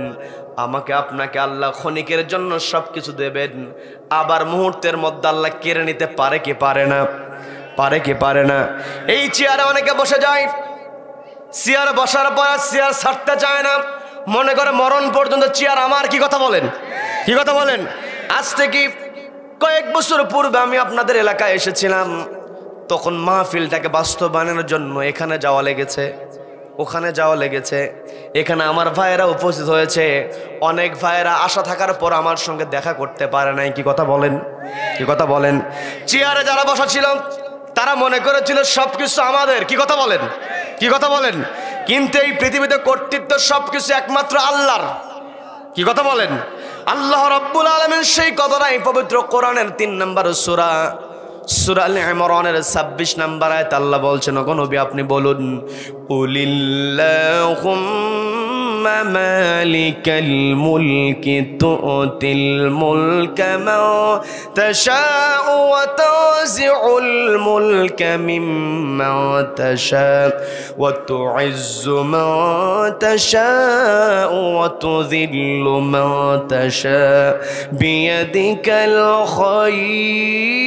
Speaker 1: আমাকে আপনাকে আল্লাহ ক্ষণিকের জন্য সব কিছু দেবেন, আবার মুহূর্তের মধ্যে আল্লাহ কেড়ে নিতে পারে কি পারে না? পারে কি পারে না? এই চেয়ারে অনেকে বসে যায়, চেয়ারে বসার পর চেয়ার ছাড়তে চায় না, মনে করে মরণ পর্যন্ত চেয়ার আমার। কি কথা বলেন? কি কথা বলেন? আজ থেকে কয়েক বছর পূর্বে আমি আপনাদের এলাকায় এসেছিলাম, তখন মাহফিলটাকে বাস্তবায়নের জন্য এখানে যাওয়া লেগেছে, ওখানে যাওয়া লেগেছে, এখানে আমার ভাইয়েরা উপস্থিত হয়েছে। অনেক ভাইয়েরা আশা থাকার পর আমার সঙ্গে দেখা করতে পারে নাই। কি কথা বলেন? কি কথা বলেন? চেয়ারে যারা বসা ছিল তারা মনে করেছিল সবকিছু আমাদের। কি কথা বলেন? কি কথা বলেন? কিন্তু এই পৃথিবীতে কর্তৃত্ব সবকিছু একমাত্র আল্লাহর। কি কথা বলেন? আল্লাহ রাব্বুল আলামিন সেই কথাটাই পবিত্র কোরআনের 3 নম্বর সূরা আলে ইমরানের 26 নম্বর আয়াত আল্লাহ বলছেন, ওগো নবী আপনি বলুন, কুলিল্লাহুম্মা মালিকাল মুলকি তুতিল মুলকা মান তাশাউ ওয়া তানজিউল মুলকা মিম্মান তাশাউ ওয়া তুইজ্জু মান তাশাউ ওয়া তুযিল্লু মান তাশাউ বিয়াদিকাল খায়র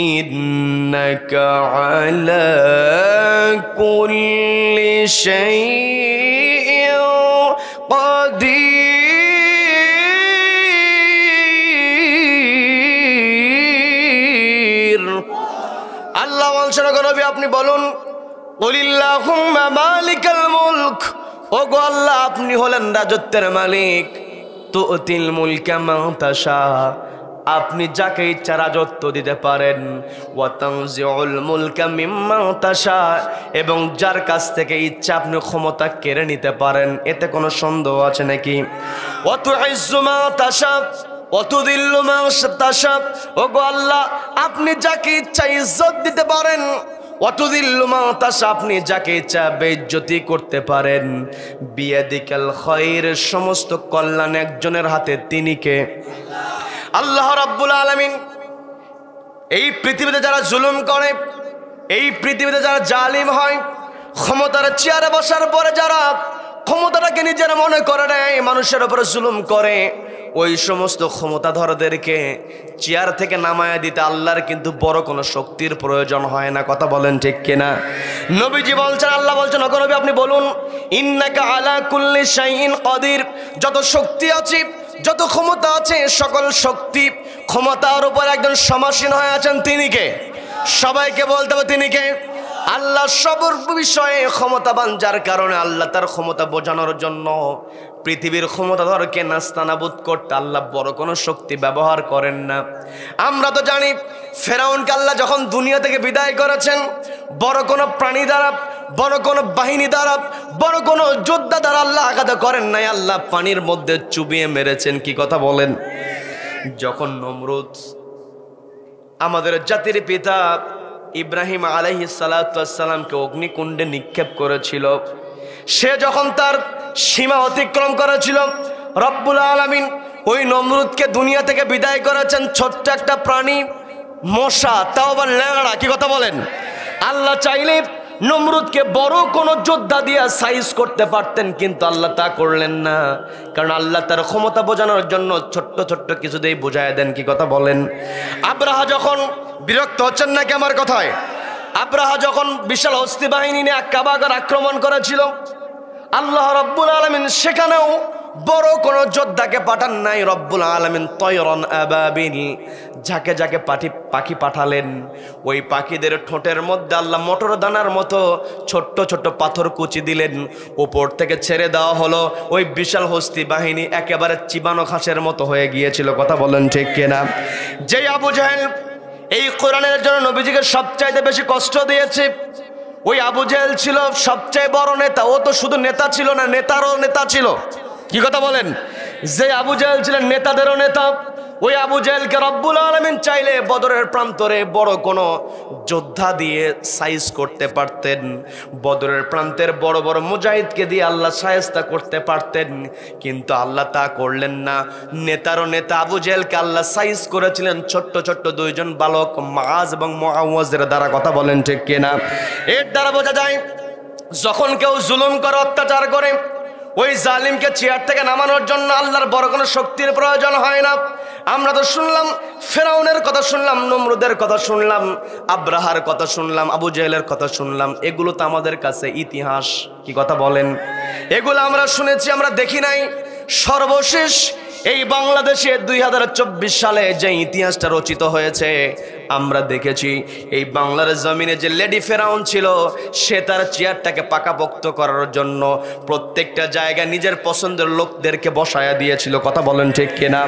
Speaker 1: ইন্নাকা আলা কুল্লি শাইইন কাদির। আল্লাহ বলছেন, নবী আপনি বলুন, কুলিল্লাহুম্মা মালিকাল মুলক, ওগো আল্লাহ আপনি হলেন রাজত্বের মালিক। তুতিল মুলকা মান তাশা, আপনি যাকে ইচ্ছা রাজত্ব দিতে পারেন। ওয়া তানজিউল মুলকা মিম্মান তাশা, এবং যার কাছ থেকে ইচ্ছা আপনি ক্ষমতা কেড়ে নিতে পারেন। এতে কোনো সন্দেহ আছে নাকি? ওয়া তুইজ্জু মান তাশা ওয়া তুযিল্লু মান তাশা, ওগো আল্লাহ আপনি যাকে ইচ্ছা ইজ্জত দিতে পারেন। ওয়া তুযিল্লু মান তাশা, আপনি যাকে ইচ্ছা বেইজ্জতি করতে পারেন। বিয়াদিকাল খায়র, সমস্ত কল্যাণ একজনের হাতে, তিনি কে? আল্লাহ রাব্বুল আলামিন। এই পৃথিবীতে যারা জুলুম করে, এই পৃথিবীতে যারা জালিম হয়, ক্ষমতার চেয়ারে বসার পরে যারা ক্ষমতাটাকে নিজের মনে করে নেয়, মানুষের উপরে জুলুম করে, ওই সমস্ত ক্ষমতাধরদেরকে চেয়ার থেকে নামায়া দিতে আল্লাহর কিন্তু বড় কোনো শক্তির প্রয়োজন হয় না। কথা বলেন ঠিক কিনা? নবীজি বলছেন, আল্লাহ বলছেন, ওগো নবী আপনি বলুন, ইন্নাকা আলা কুল্লি শাইইন কাদির, যত শক্তি আছে, যত ক্ষমতা আছে, সকল শক্তি ক্ষমতার উপর একজন সমাসীন হয়ে আছেন, তিনি কে? সবাইকে বলতে হবে তিনি কে? আল্লাহ সব বিষয়ে ক্ষমতাবান, যার কারণে আল্লাহ তার ক্ষমতা বোঝানোর জন্য পৃথিবীর ক্ষমতাধরকে নাস্তানাবুদ করতে আল্লাহ বড় কোনো শক্তি ব্যবহার করেন না। আমরা তো জানি ফেরাউনকে আল্লাহ যখন দুনিয়া থেকে বিদায় করেছেন, বড় কোনো প্রাণী দ্বারা, বড় কোনো বাহিনী দ্বারা, বড় কোনো যোদ্ধা দ্বারা আল্লাহ আঘাত করেন নাই, আল্লাহ পানির মধ্যে চুবিয়ে মেরেছেন। কি কথা বলেন? যখন নমরুদ আমাদের জাতির পিতা ইব্রাহিম আলাইহিস সালাতু ওয়াস সালামকে অগ্নিকুণ্ডে নিক্ষেপ করেছিল, সে যখন তার সীমা অতিক্রম করেছিল, রব্বুল আলামিন ওই নমরুদকে দুনিয়া থেকে বিদায় করেছেন। ছোট্ট একটা প্রাণী, মশা, তাও আবার ল্যাংড়া। কি কথা বলেন? আল্লাহ চাইলে নমরুদকে বড় কোন যোদ্ধা দিয়ে সাইজ করতে পারতেন, কিন্তু আল্লাহ তা করলেন না, কারণ আল্লাহ তার ক্ষমতা বোঝানোর জন্য ছোট্ট ছোট্ট কিছু দিয়ে বুঝায় দেন। কি কথা বলেন? আব্রাহা যখন, বিরক্ত হচ্ছেন নাকি আমার কথায়? আব্রাহা যখন বিশাল হস্তি বাহিনী নিয়ে কাবাগর আক্রমণ করেছিল, আল্লাহ রব্বুল আলামিন সেখানেও বড় কোন যোদ্ধাকে পাঠান নাই। রব্বুল আলামিন তয়রন আবাবিল, যাকে যাকে পাখি পাঠালেন, ওই পাখিদের ঠোঁটের মধ্যে আল্লাহ মটর দানার মতো ছোট্ট ছোট্ট পাথর কুচি দিলেন, উপর থেকে ছেড়ে দেওয়া হলো। ওই বিশাল হস্তি বাহিনী একেবারে চিবানো ঘাসের মতো হয়ে গিয়েছিল। কথা বলেন ঠিক কিনা? যেই আবু জাহেল এই কোরআনের জন্য নবীজিকে সবচাইতে বেশি কষ্ট দিয়েছে, ওই আবু জাহেল ছিল সবচেয়ে বড় নেতা। ও তো শুধু নেতা ছিল না, নেতারও নেতা ছিল। কি কথা বলেন? যে আবু জাহেল ছিলেন নেতাদেরও নেতা, ওই আবু জাহেলকে রব্বুল আলামিন চাইলে বদরের প্রান্তরে বড় কোনো যোদ্ধা দিয়ে সাইজ করতে পারতেন। বদরের প্রান্তের বড় বড় মুজাহিদকে দিয়ে আল্লাহ শায়েস্তা করতে পারতেন, কিন্তু আল্লাহ তা করলেন না। নেতারও নেতা আবু জাহেলকে আল্লাহ সাইজ করেছিলেন ছোট্ট ছোট্ট দুইজন বালক, মুআজ এবং মুআওয়াজের দ্বারা। কথা বলেন ঠিক কিনা? এর দ্বারা বোঝা যায়, যখন কেউ জুলুম করে, অত্যাচার করে, ওই জালিমকে চেয়ার থেকে নামানোর জন্য আল্লাহর বড় কোনো শক্তির প্রয়োজন হয় না। আমরা তো শুনলাম ফেরাউনের কথা, শুনলাম নমরুদের কথা, শুনলাম আব্রাহার কথা, শুনলাম আবু জাহেলের কথা শুনলাম। এগুলো তো আমাদের কাছে ইতিহাস। কি কথা বলেন? এগুলো আমরা শুনেছি, আমরা দেখি নাই। সর্বশেষ এই বাংলাদেশে 2024 সালে যে ইতিহাসটা রচিত হয়েছে, আমরা দেখেছি এই বাংলার জমিনে যে লেডি ফেরাউন ছিল, সে তার চেয়ারটাকে পাকাপোক্ত করার জন্য প্রত্যেকটা জায়গায় নিজের পছন্দের লোকদেরকে বসায়া দিয়েছিল। কথা বলেন ঠিক কিনা?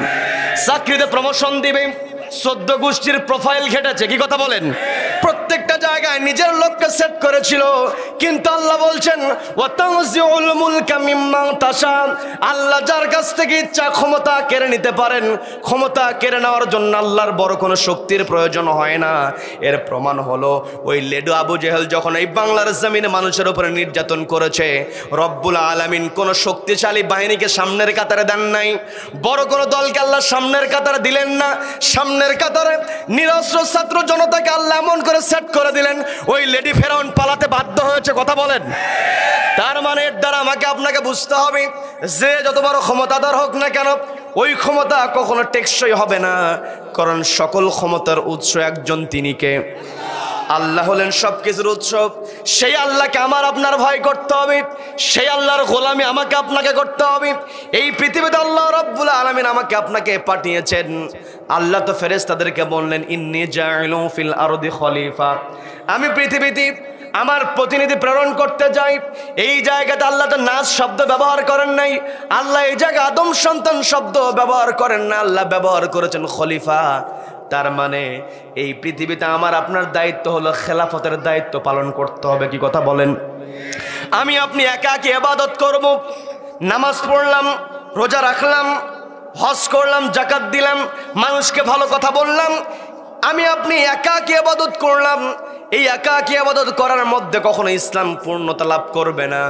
Speaker 1: চাকরিতে প্রমোশন দিবে, 14 গোষ্ঠীর প্রোফাইল ঘেটেছে। কি কথা বলেন? প্রত্যেকটা জায়গায় জায়গায় নিজের লোককে সেট করেছিল, কিন্তু আল্লাহ বলছেন ওয়াতানজিউল মুলকা মিম্মান তাশা, আল্লাহ যার কাছ থেকে ইচ্ছা ক্ষমতা কেড়ে নিতে পারেন। ক্ষমতা কেড়ে নেওয়ার জন্য আল্লাহর বড় কোনো শক্তির প্রয়োজন হয় না। এর প্রমাণ হলো ওই লেডু আবু জেহেল যখন এই বাংলার জমিনে মানুষের উপরে নির্যাতন করেছে, রব্বুল আলামিন কোন শক্তিশালী বাহিনীকে সামনের কাতারে দেন নাই, বড় কোন দলকে আল্লাহ সামনের কাতারে দিলেন না। সামনের কাতারে নিরস্ত্র ছাত্র জনতাকে আল্লাহ এমন করে সেট করে দিলেন, ওই লেডি ফেরাউন পালাতে বাধ্য হয়েছে। কথা বলেন। তার মানে এর দ্বারা আমাকে আপনাকে বুঝতে হবে যে যত বড় ক্ষমতাধর হোক না কেন, ওই ক্ষমতা কখনো টেকসই হবে না, কারণ সকল ক্ষমতার উৎস একজন, তিনি কে? আল্লাহ হলেন সবকিছুর উৎস। সেই আল্লাহকে আমার আপনার ভয় করতে হবে, সেই আল্লাহর গোলামি আমাকে আপনাকে করতে হবে। এই পৃথিবীতে আল্লাহ রাব্বুল আলামিন আমাকে আপনাকে পাঠিয়েছেন। আল্লাহ তো ফেরেশতাদেরকে বললেন ইন্নী জাইলুন ফিল আরদি খলিফা, আমি পৃথিবীতে আমার প্রতিনিধি প্রেরণ করতে যাই। এই জায়গাতে আল্লাহ তো নাস শব্দ ব্যবহার করেন নাই, আল্লাহ এই জায়গায় আদম সন্তান শব্দ ব্যবহার করেন না, আল্লাহ ব্যবহার করেছেন খলিফা। তার মানে এই পৃথিবীতে আমার আপনার দায়িত্ব হলো খেলাফতের দায়িত্ব পালন করতে হবে। কি কথা বলেন? আমি আপনি একা একা ইবাদত করব, নামাজ পড়লাম, রোজা রাখলাম, হজ করলাম, যাকাত দিলাম, মানুষকে ভালো কথা বললাম, আমি আপনি একা একা ইবাদত করলাম। এই একাকী ইবাদত করার মধ্যে কখনো ইসলাম পূর্ণতা লাভ করবে না।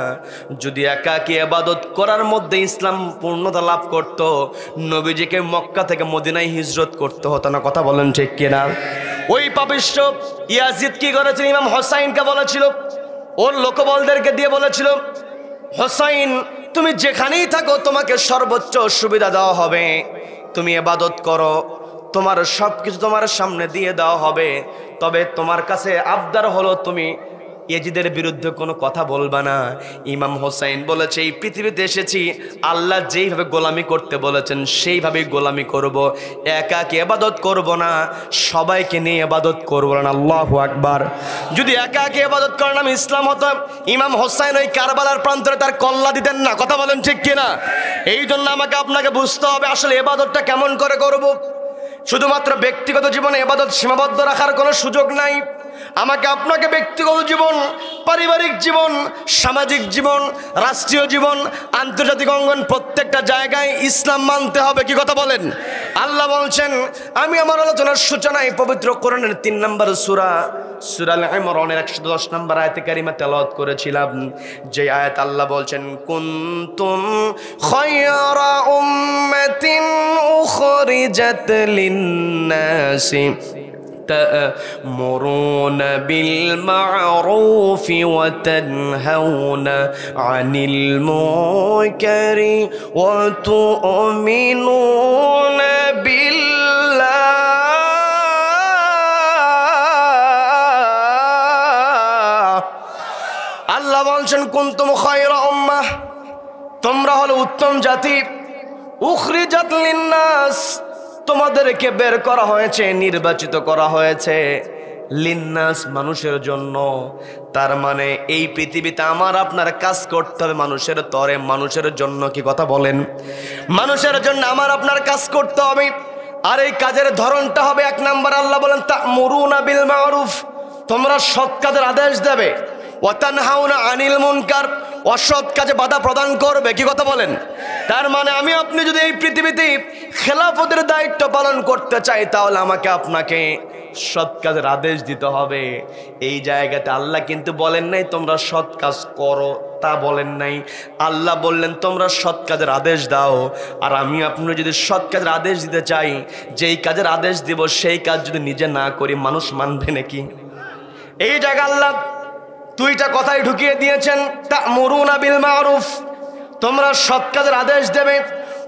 Speaker 1: যদি একাকী ইবাদত করার মধ্যে ইসলাম পূর্ণতা লাভ করত, নবীজিকে মক্কা থেকে মদিনায় হিজরত করতে হতো না। কথা বলেন ঠিক কিনা? ওই পাপিষ্ঠ ইয়াজিদ কি করেছিল? ইমাম হোসাইনকে বলেছিল, ওর লোকবলদেরকে দিয়ে বলেছিল, হোসাইন তুমি যেখানেই থাকো তোমাকে সর্বোচ্চ সুবিধা দেওয়া হবে, তুমি ইবাদত করো, তোমার সবকিছু তোমার সামনে দিয়ে দেওয়া হবে, তবে তোমার কাছে আবদার হলো তুমি ইয়াজিদের বিরুদ্ধে কোনো কথা বলবা না। ইমাম হোসাইন বলেছে এই পৃথিবীতে এসেছি আল্লাহ যেইভাবে গোলামি করতে বলেছেন সেইভাবেই গোলামি করব, একাকে ইবাদত করব না, সবাইকে নিয়ে ইবাদত করব না। আল্লাহু আকবার। যদি একাকে ইবাদত করার নাম ইসলাম হতো, ইমাম হোসাইন ওই কারবালার প্রান্তরে তার কল্লা দিতেন না। কথা বলেন ঠিক কিনা? এই জন্য আমাকে আপনাকে বুঝতে হবে আসলে ইবাদতটা কেমন করে করব। শুধুমাত্র ব্যক্তিগত জীবনে ইবাদত সীমাবদ্ধ রাখার কোনো সুযোগ নাই। আমাকে আপনাকে ব্যক্তিগত জীবন, পারিবারিক জীবন, সামাজিক জীবন, রাষ্ট্রীয় জীবন, আন্তর্জাতিক অঙ্গন প্রত্যেকটা জায়গায় ইসলাম মানতে হবে। কি কথা বলেন? আল্লাহ বলছেন, আমি আমার আলোচনার সূচনায় পবিত্র কোরআনের 3 নম্বর সূরা সূরা আল ইমরানের 110 নম্বর আয়াতে কারিমা তেলাওয়াত করেছিলাম, যে আয়াত আল্লাহ বলছেন কুনতুম খায়রা উম্মাতিন উখরিজাত লিন-নাসি تأمرون بالمعروف وتنهون عن المنكر وتؤمنون بالله আল্লাহ বলছেন কুনতুম খায়রা উম্মাহ, তোমরা হলো উত্তম জাতি, উখরিজাত লিন-নাস, তোমাদেরকে বের করা হয়েছে, নির্বাচিত করা হয়েছে, লিন্নাস, মানুষের জন্য। তার মানে এই পৃথিবীতে আমার আপনার কাজ করতে হবে মানুষের তরে, মানুষের জন্য। কি কথা বলেন? মানুষের জন্য আমার আপনার কাজ করতে হবে। আর এই কাজের ধরনটা হবে 1 নাম্বার, আল্লাহ বলেন তা'মুরুনা বিল মা'রুফ, তোমরা সৎ কাজের আদেশ দেবে, ওয়া তানহাউনা আনিল মুনকার, অসৎ কাজে বাধা প্রদান করবে। কি কথা বলেন? তার মানে আমি আপনি যদি এই পৃথিবীতে খেলাফতের দায়িত্ব পালন করতে চাই, তাহলে আমাকে আপনাকে সৎ কাজের আদেশ দিতে হবে। এই জায়গাতে আল্লাহ কিন্তু বলেন নাই তোমরা সৎ কাজ করো, তা বলেন নাই। আল্লাহ বললেন তোমরা সৎ কাজের আদেশ দাও। আর আমি আপনি যদি সৎ কাজের আদেশ দিতে চাই, যেই কাজের আদেশ দিব সেই কাজ যদি নিজে না করি, মানুষ মানবে নাকি? এই জায়গায় আল্লাহ 2টা কথাই ঢুকিয়ে দিয়েছেন, তা'মুরুনা বিল মা'রুফ, তোমরা সৎ কাজের আদেশ দেবে,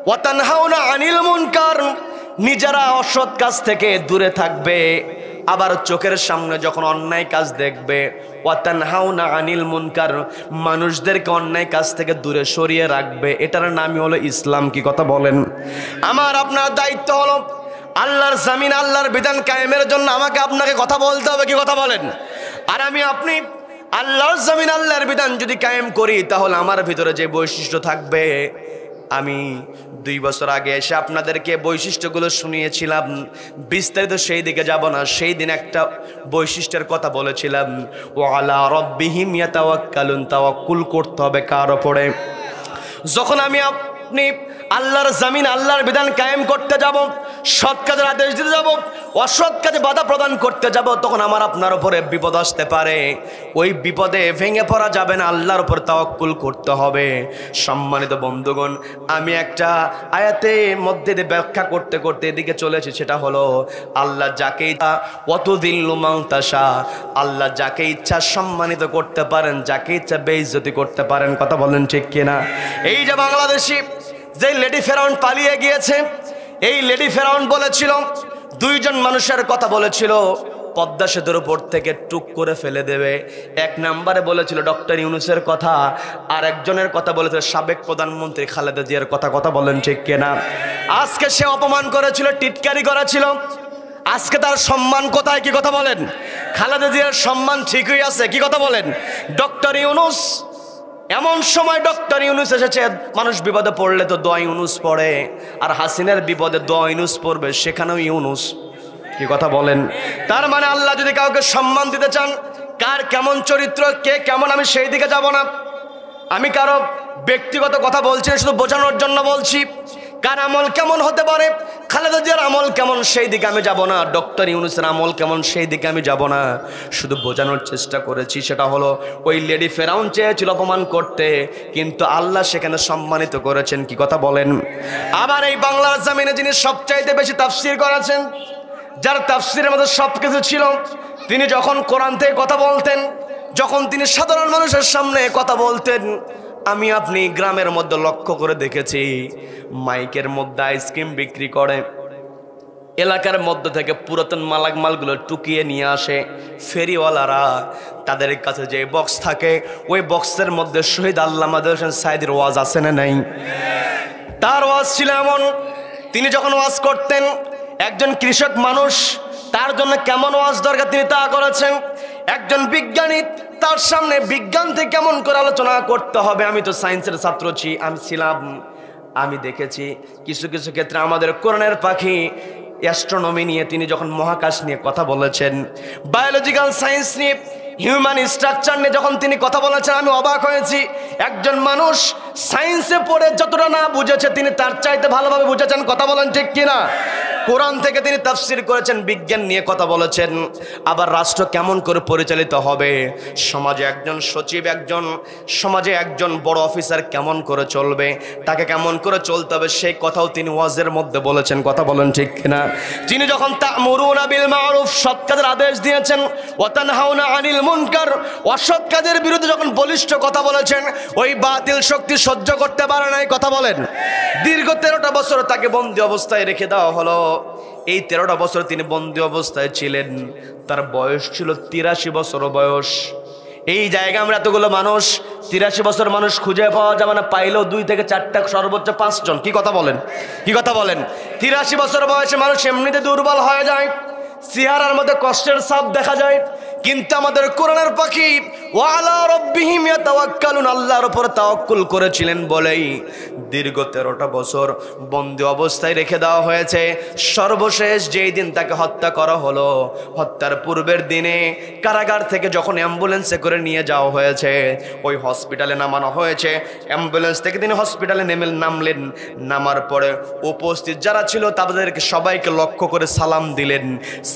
Speaker 1: ওয়া তানহাউনা আনিল মুনকার, নিজেরা অসৎ কাজ থেকে দূরে থাকবে। আবার চোখের সামনে যখন অন্যায় কাজ দেখবে, ওয়া তানহাউনা আনিল মুনকার, মানুষদেরকে অন্যায় কাজ থেকে দূরে সরিয়ে রাখবে। এটার নামই হলো ইসলাম। কি কথা বলেন? আমার আপনার দায়িত্ব হলো আল্লাহর জমিন, আল্লাহর বিধান কায়েমের জন্য আমাকে আপনাকে কথা বলতে হবে। কি কথা বলেন? আর আমি আপনি আল্লাহর জমিন, আল্লাহর বিধান যদি কায়েম করি, তাহলে আমার ভিতরে যে বৈশিষ্ট্য থাকবে, আমি 2 বছর আগে এসে আপনাদেরকে বৈশিষ্ট্যগুলো শুনিয়েছিলাম, বিস্তারিত সেই দিকে যাব না। সেই দিন একটা বৈশিষ্ট্যের কথা বলেছিলাম, ওয়ালা রব্বিহিম ইয়াতাওয়াক্কালুন, তাওয়াক্কুল করতে হবে কার উপরে? যখন আমি আপনি আল্লাহর জমিন, আল্লাহর বিধান কায়েম করতে যাব, সৎ কাজের আদেশ দিতে যাব, অসৎ কাজে বাধা প্রদান করতে যাব, তখন আমার আপনার উপরে বিপদ আসতে পারে। ওই বিপদে ভেঙে পড়া যাবে না, আল্লাহর উপর তাওয়াক্কুল করতে হবে। সম্মানিত বন্ধুগণ, আমি একটা আয়াতের মধ্যে দিয়ে ব্যাখ্যা করতে করতে এদিকে চলেছি, সেটা হলো আল্লাহ যাকে ইচ্ছা ওয়াতুযিল্লু মান তাশা, আল্লাহ যাকে ইচ্ছা সম্মানিত করতে পারেন, যাকে ইচ্ছা বেইজ্জতি করতে পারেন। কথা বলেন ঠিক কিনা? এই যে বাংলাদেশি যে লেডি ফেরাউন পালিয়ে গিয়েছে, এই লেডি ফেরাউন বলেছিল, 2 জন মানুষের কথা বলেছিল পদ্মা সেতুর উপর থেকে টুক করে ফেলে দেবে। 1 নম্বরে বলেছিল ডক্টর ইউনূসের কথা, আর একজনের কথা বলেছিল সাবেক প্রধানমন্ত্রী খালেদা জিয়ার কথা। কথা বলেন ঠিক কিনা? আজকে সে অপমান করেছিল, টিটকারি করেছিল, আজকে তার সম্মান কোথায়? কি কথা বলেন? খালেদা জিয়ার সম্মান ঠিকই আছে, কি কথা বলেন? ডক্টর ইউনূস, এমন সময় ডক্টর ইউনূস এসেছে, মানুষ বিপদে পড়লে তো দোয়া ইউনূস পড়ে, আর হাসিনার বিপদে দোয়া ইউনূস পড়বে, সেখানেও ইউনূস। কি কথা বলেন? তার মানে আল্লাহ যদি কাউকে সম্মান দিতে চান, কার কেমন চরিত্র, কে কেমন, আমি সেই দিকে যাব না। আমি কারো ব্যক্তিগত কথা বলছি, শুধু বোঝানোর জন্য বলছি। কার আমল কেমন হতে পারে, খালেদা জিয়ার আমল কেমন, সেই দিকে আমি যাব না। ডক্টর ইউনূসের আমল কেমন, সেই দিকে আমি যাব না। শুধু বোঝানোর চেষ্টা করেছি, সেটা হলো ওই লেডি ফেরাউন চেয়েছিল অপমান করতে, কিন্তু আল্লাহ সেখানে সম্মানিত করেছেন। কি কথা বলেন? আবার এই বাংলার জমিনে যিনি সবচাইতে বেশি তাফসীর করেছেন, যার তাফসীরের মধ্যে সব কিছু ছিল, তিনি যখন কোরআন থেকে কথা বলতেন, যখন তিনি সাধারণ মানুষের সামনে কথা বলতেন, আমি আপনি গ্রামের মধ্যে লক্ষ্য করে দেখেছি, মাইকের মধ্যে আইসক্রিম বিক্রি করে, এলাকার মধ্যে থেকে পুরাতন মালামালগুলো টুকিয়ে নিয়ে আসে ফেরিওয়ালারা। তাদের কাছে যে বক্স থাকে, ওই বক্সের মধ্যে শহীদ আল্লামা হোসেন সাঈদীর ওয়াজ আছে না নাই? তার ওয়াজ ছিল এমন, তিনি যখন ওয়াজ করতেন, একজন কৃষক মানুষ, তার জন্য কেমন ওয়াজ দরকার তিনি তা করেছেন। একজন বিজ্ঞানী, তার সামনে বিজ্ঞান থেকে কেমন করে আলোচনা করতে হবে। আমি তো সায়েন্সের ছাত্র ছিলাম, আমি দেখেছি কিছু কিছু ক্ষেত্রে আমাদের কোরআনের পাখি অ্যাস্ট্রোনমি নিয়ে তিনি যখন মহাকাশ নিয়ে কথা বলেছেন, বায়োলজিক্যাল সায়েন্স নিয়ে, হিউম্যান স্ট্রাকচার নিয়ে যখন তিনি কথা বলেছেন, আমি অবাক হয়েছি। একজন মানুষ সায়েন্সে পড়ে যতটা না বুঝেছে, তিনি তার চাইতে ভালোভাবে বুঝেছেন। কথা বলেন ঠিক কিনা? কোরআন থেকে তিনি তাফসীর করেছেন, বিজ্ঞান নিয়ে কথা বলেছেন। আবার রাষ্ট্র কেমন করে পরিচালিত হবে, সমাজে একজন সচিব, সমাজে একজন বড় অফিসার কেমন করে চলবে, তাকে কেমন করে চলতে হবে, সেই কথাও তিনি ওয়াজের মধ্যে বলেছেন। কথা বলেন ঠিক কিনা? তিনি যখন তা'মুরুনা বিল মা'রুফ, সৎ কাজের আদেশ দিয়েছেন, ওয়া তানহাউনা আনিল মুনকার, অসৎ কাজের বিরুদ্ধে যখন বলিষ্ঠ কথা বলেছেন, ওই বাতিল শক্তি সহ্য করতে পারে নাই। কথা বলেন। দীর্ঘ 13টা বছর তাকে বন্দী অবস্থায় রেখে দেওয়া হলো। এই 13টা বছর তিনি বন্দী অবস্থায় ছিলেন। তার বয়স ছিল 83 বছর বয়স। এই জায়গায় আমরা এতগুলো মানুষ, 83 বছর মানুষ খুঁজে পাওয়া যাবে না, পাইলেও 2 থেকে 4টা, সর্বোচ্চ 5 জন। কি কথা বলেন? কি কথা বলেন? 83 বছর বয়সে মানুষ এমনিতে দুর্বল হয়ে যায়, চেহারার মধ্যে কষ্টের ছাপ দেখা যায়, কিন্তু আমাদের কোরআনের পাখি ওয়ালা রব্বিহিম ইয়াতাওয়াক্কালুন, আল্লাহর উপর তাওয়াক্কুল করেছিলেন বলেই দীর্ঘ 13টা বছর বন্দী অবস্থায় রেখে দেওয়া হয়েছে। সর্বশেষ যেই দিন তাকে হত্যা করা হলো, হত্যার পূর্বের দিনে কারাগার থেকে যখন অ্যাম্বুলেন্সে করে নিয়ে যাওয়া হয়েছে, ওই হসপিটালে নামানো হয়েছে। অ্যাম্বুলেন্স থেকে তিনি হসপিটালে নামলেন। নামার পরে উপস্থিত যারা ছিল তাদেরকে সবাইকে লক্ষ্য করে সালাম দিলেন।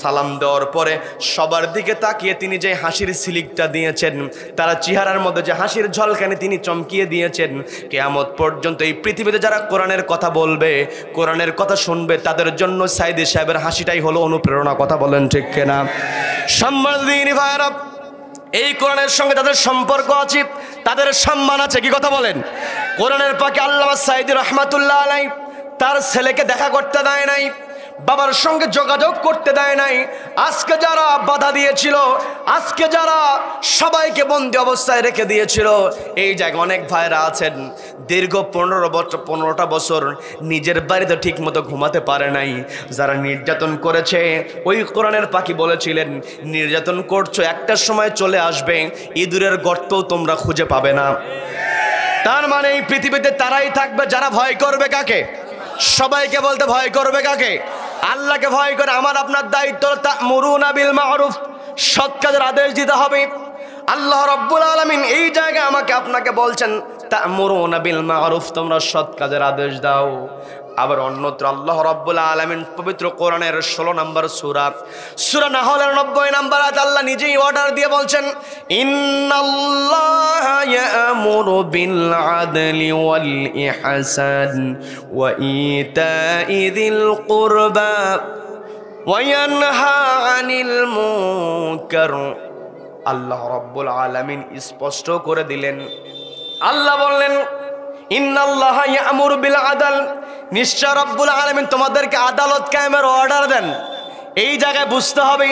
Speaker 1: সালাম দেওয়ার পরে সবার দিকে তাকিয়ে তিনি যে হাসির সিলিকটা দিয়েছেন, তারা চেহারার মধ্যে যে হাসির ঝলকানি তিনি চমকিয়ে দিয়েছেন, কিয়ামত পর্যন্ত এই পৃথিবীতে যারা কোরআনের কথা বলবে, কোরআনের কথা শুনবে, তাদের জন্য সাঈদী সাহেবের হাসিটাই হলো অনুপ্রেরণা। কথা বলেন ঠিক কিনা? সম্মানিত ভাইরা, এই কোরআনের সঙ্গে তাদের সম্পর্ক আছে, তাদের সম্মান আছে। কি কথা বলেন? কোরআনের পাকে আল্লামা সাঈদী রহমাতুল্লাহ আলাইহি তার ছেলেকে দেখা করতে দেয় নাই, বাবার সঙ্গে যোগাযোগ করতে দেয় নাই। আজকে যারা বাধা দিয়েছিল, আজকে যারা সবাইকে বন্দী অবস্থায় রেখে দিয়েছিল, এই জায়গায় অনেক ভাইরা আছেন দীর্ঘ 15টা বছর নিজের বাড়িতে ঠিক মতো ঘুমাতে পারে নাই। যারা নির্যাতন করেছে, ওই কোরআনের পাখি বলেছিলেন, নির্যাতন করছো, একটা সময় চলে আসবে, ইঁদুরের গর্তও তোমরা খুঁজে পাবে না। তার মানে এই পৃথিবীতে তারাই থাকবে যারা ভয় করবে কাকে? সবাইকে বলতে ভয় করবে কাকে? আল্লাহকে ভয় করে। আমার আপনার দায়িত্ব তা'মুরুনা বিল মা'রুফ, সৎ কাজের আদেশ দিতে হবে। আল্লাহ রাব্বুল আলামিন এই জায়গায় আমাকে আপনাকে বলছেন তা'মুরুনা বিল মা'রুফ, তোমরা সৎ কাজের আদেশ দাও। আবার অন্যত্র আল্লাহ রাব্বুল আলামিন পবিত্র কোরআনের 16 নম্বর সূরা নাহলের 90 নম্বর আয়াত আল্লাহ নিজেই অর্ডার দিয়ে বলছেন ইন্নাল্লাহা ইয়া'মুরু বিল আদলি ওয়াল ইহসান ওয়া ইতা'i যিল কুরবা ওয়া ইয়ানহা আনিল মুনকার। আল্লাহ রাব্বুল আলামিন স্পষ্ট করে দিলেন, আল্লাহ বললেন ইন্নাল্লাহা ইয়া'মুরু বিল আদল, নিশ্চয় রব্বুল আলামিন তোমাদেরকে আদালত কায়েমের অর্ডার দেন। এই জায়গায় বুঝতে হবে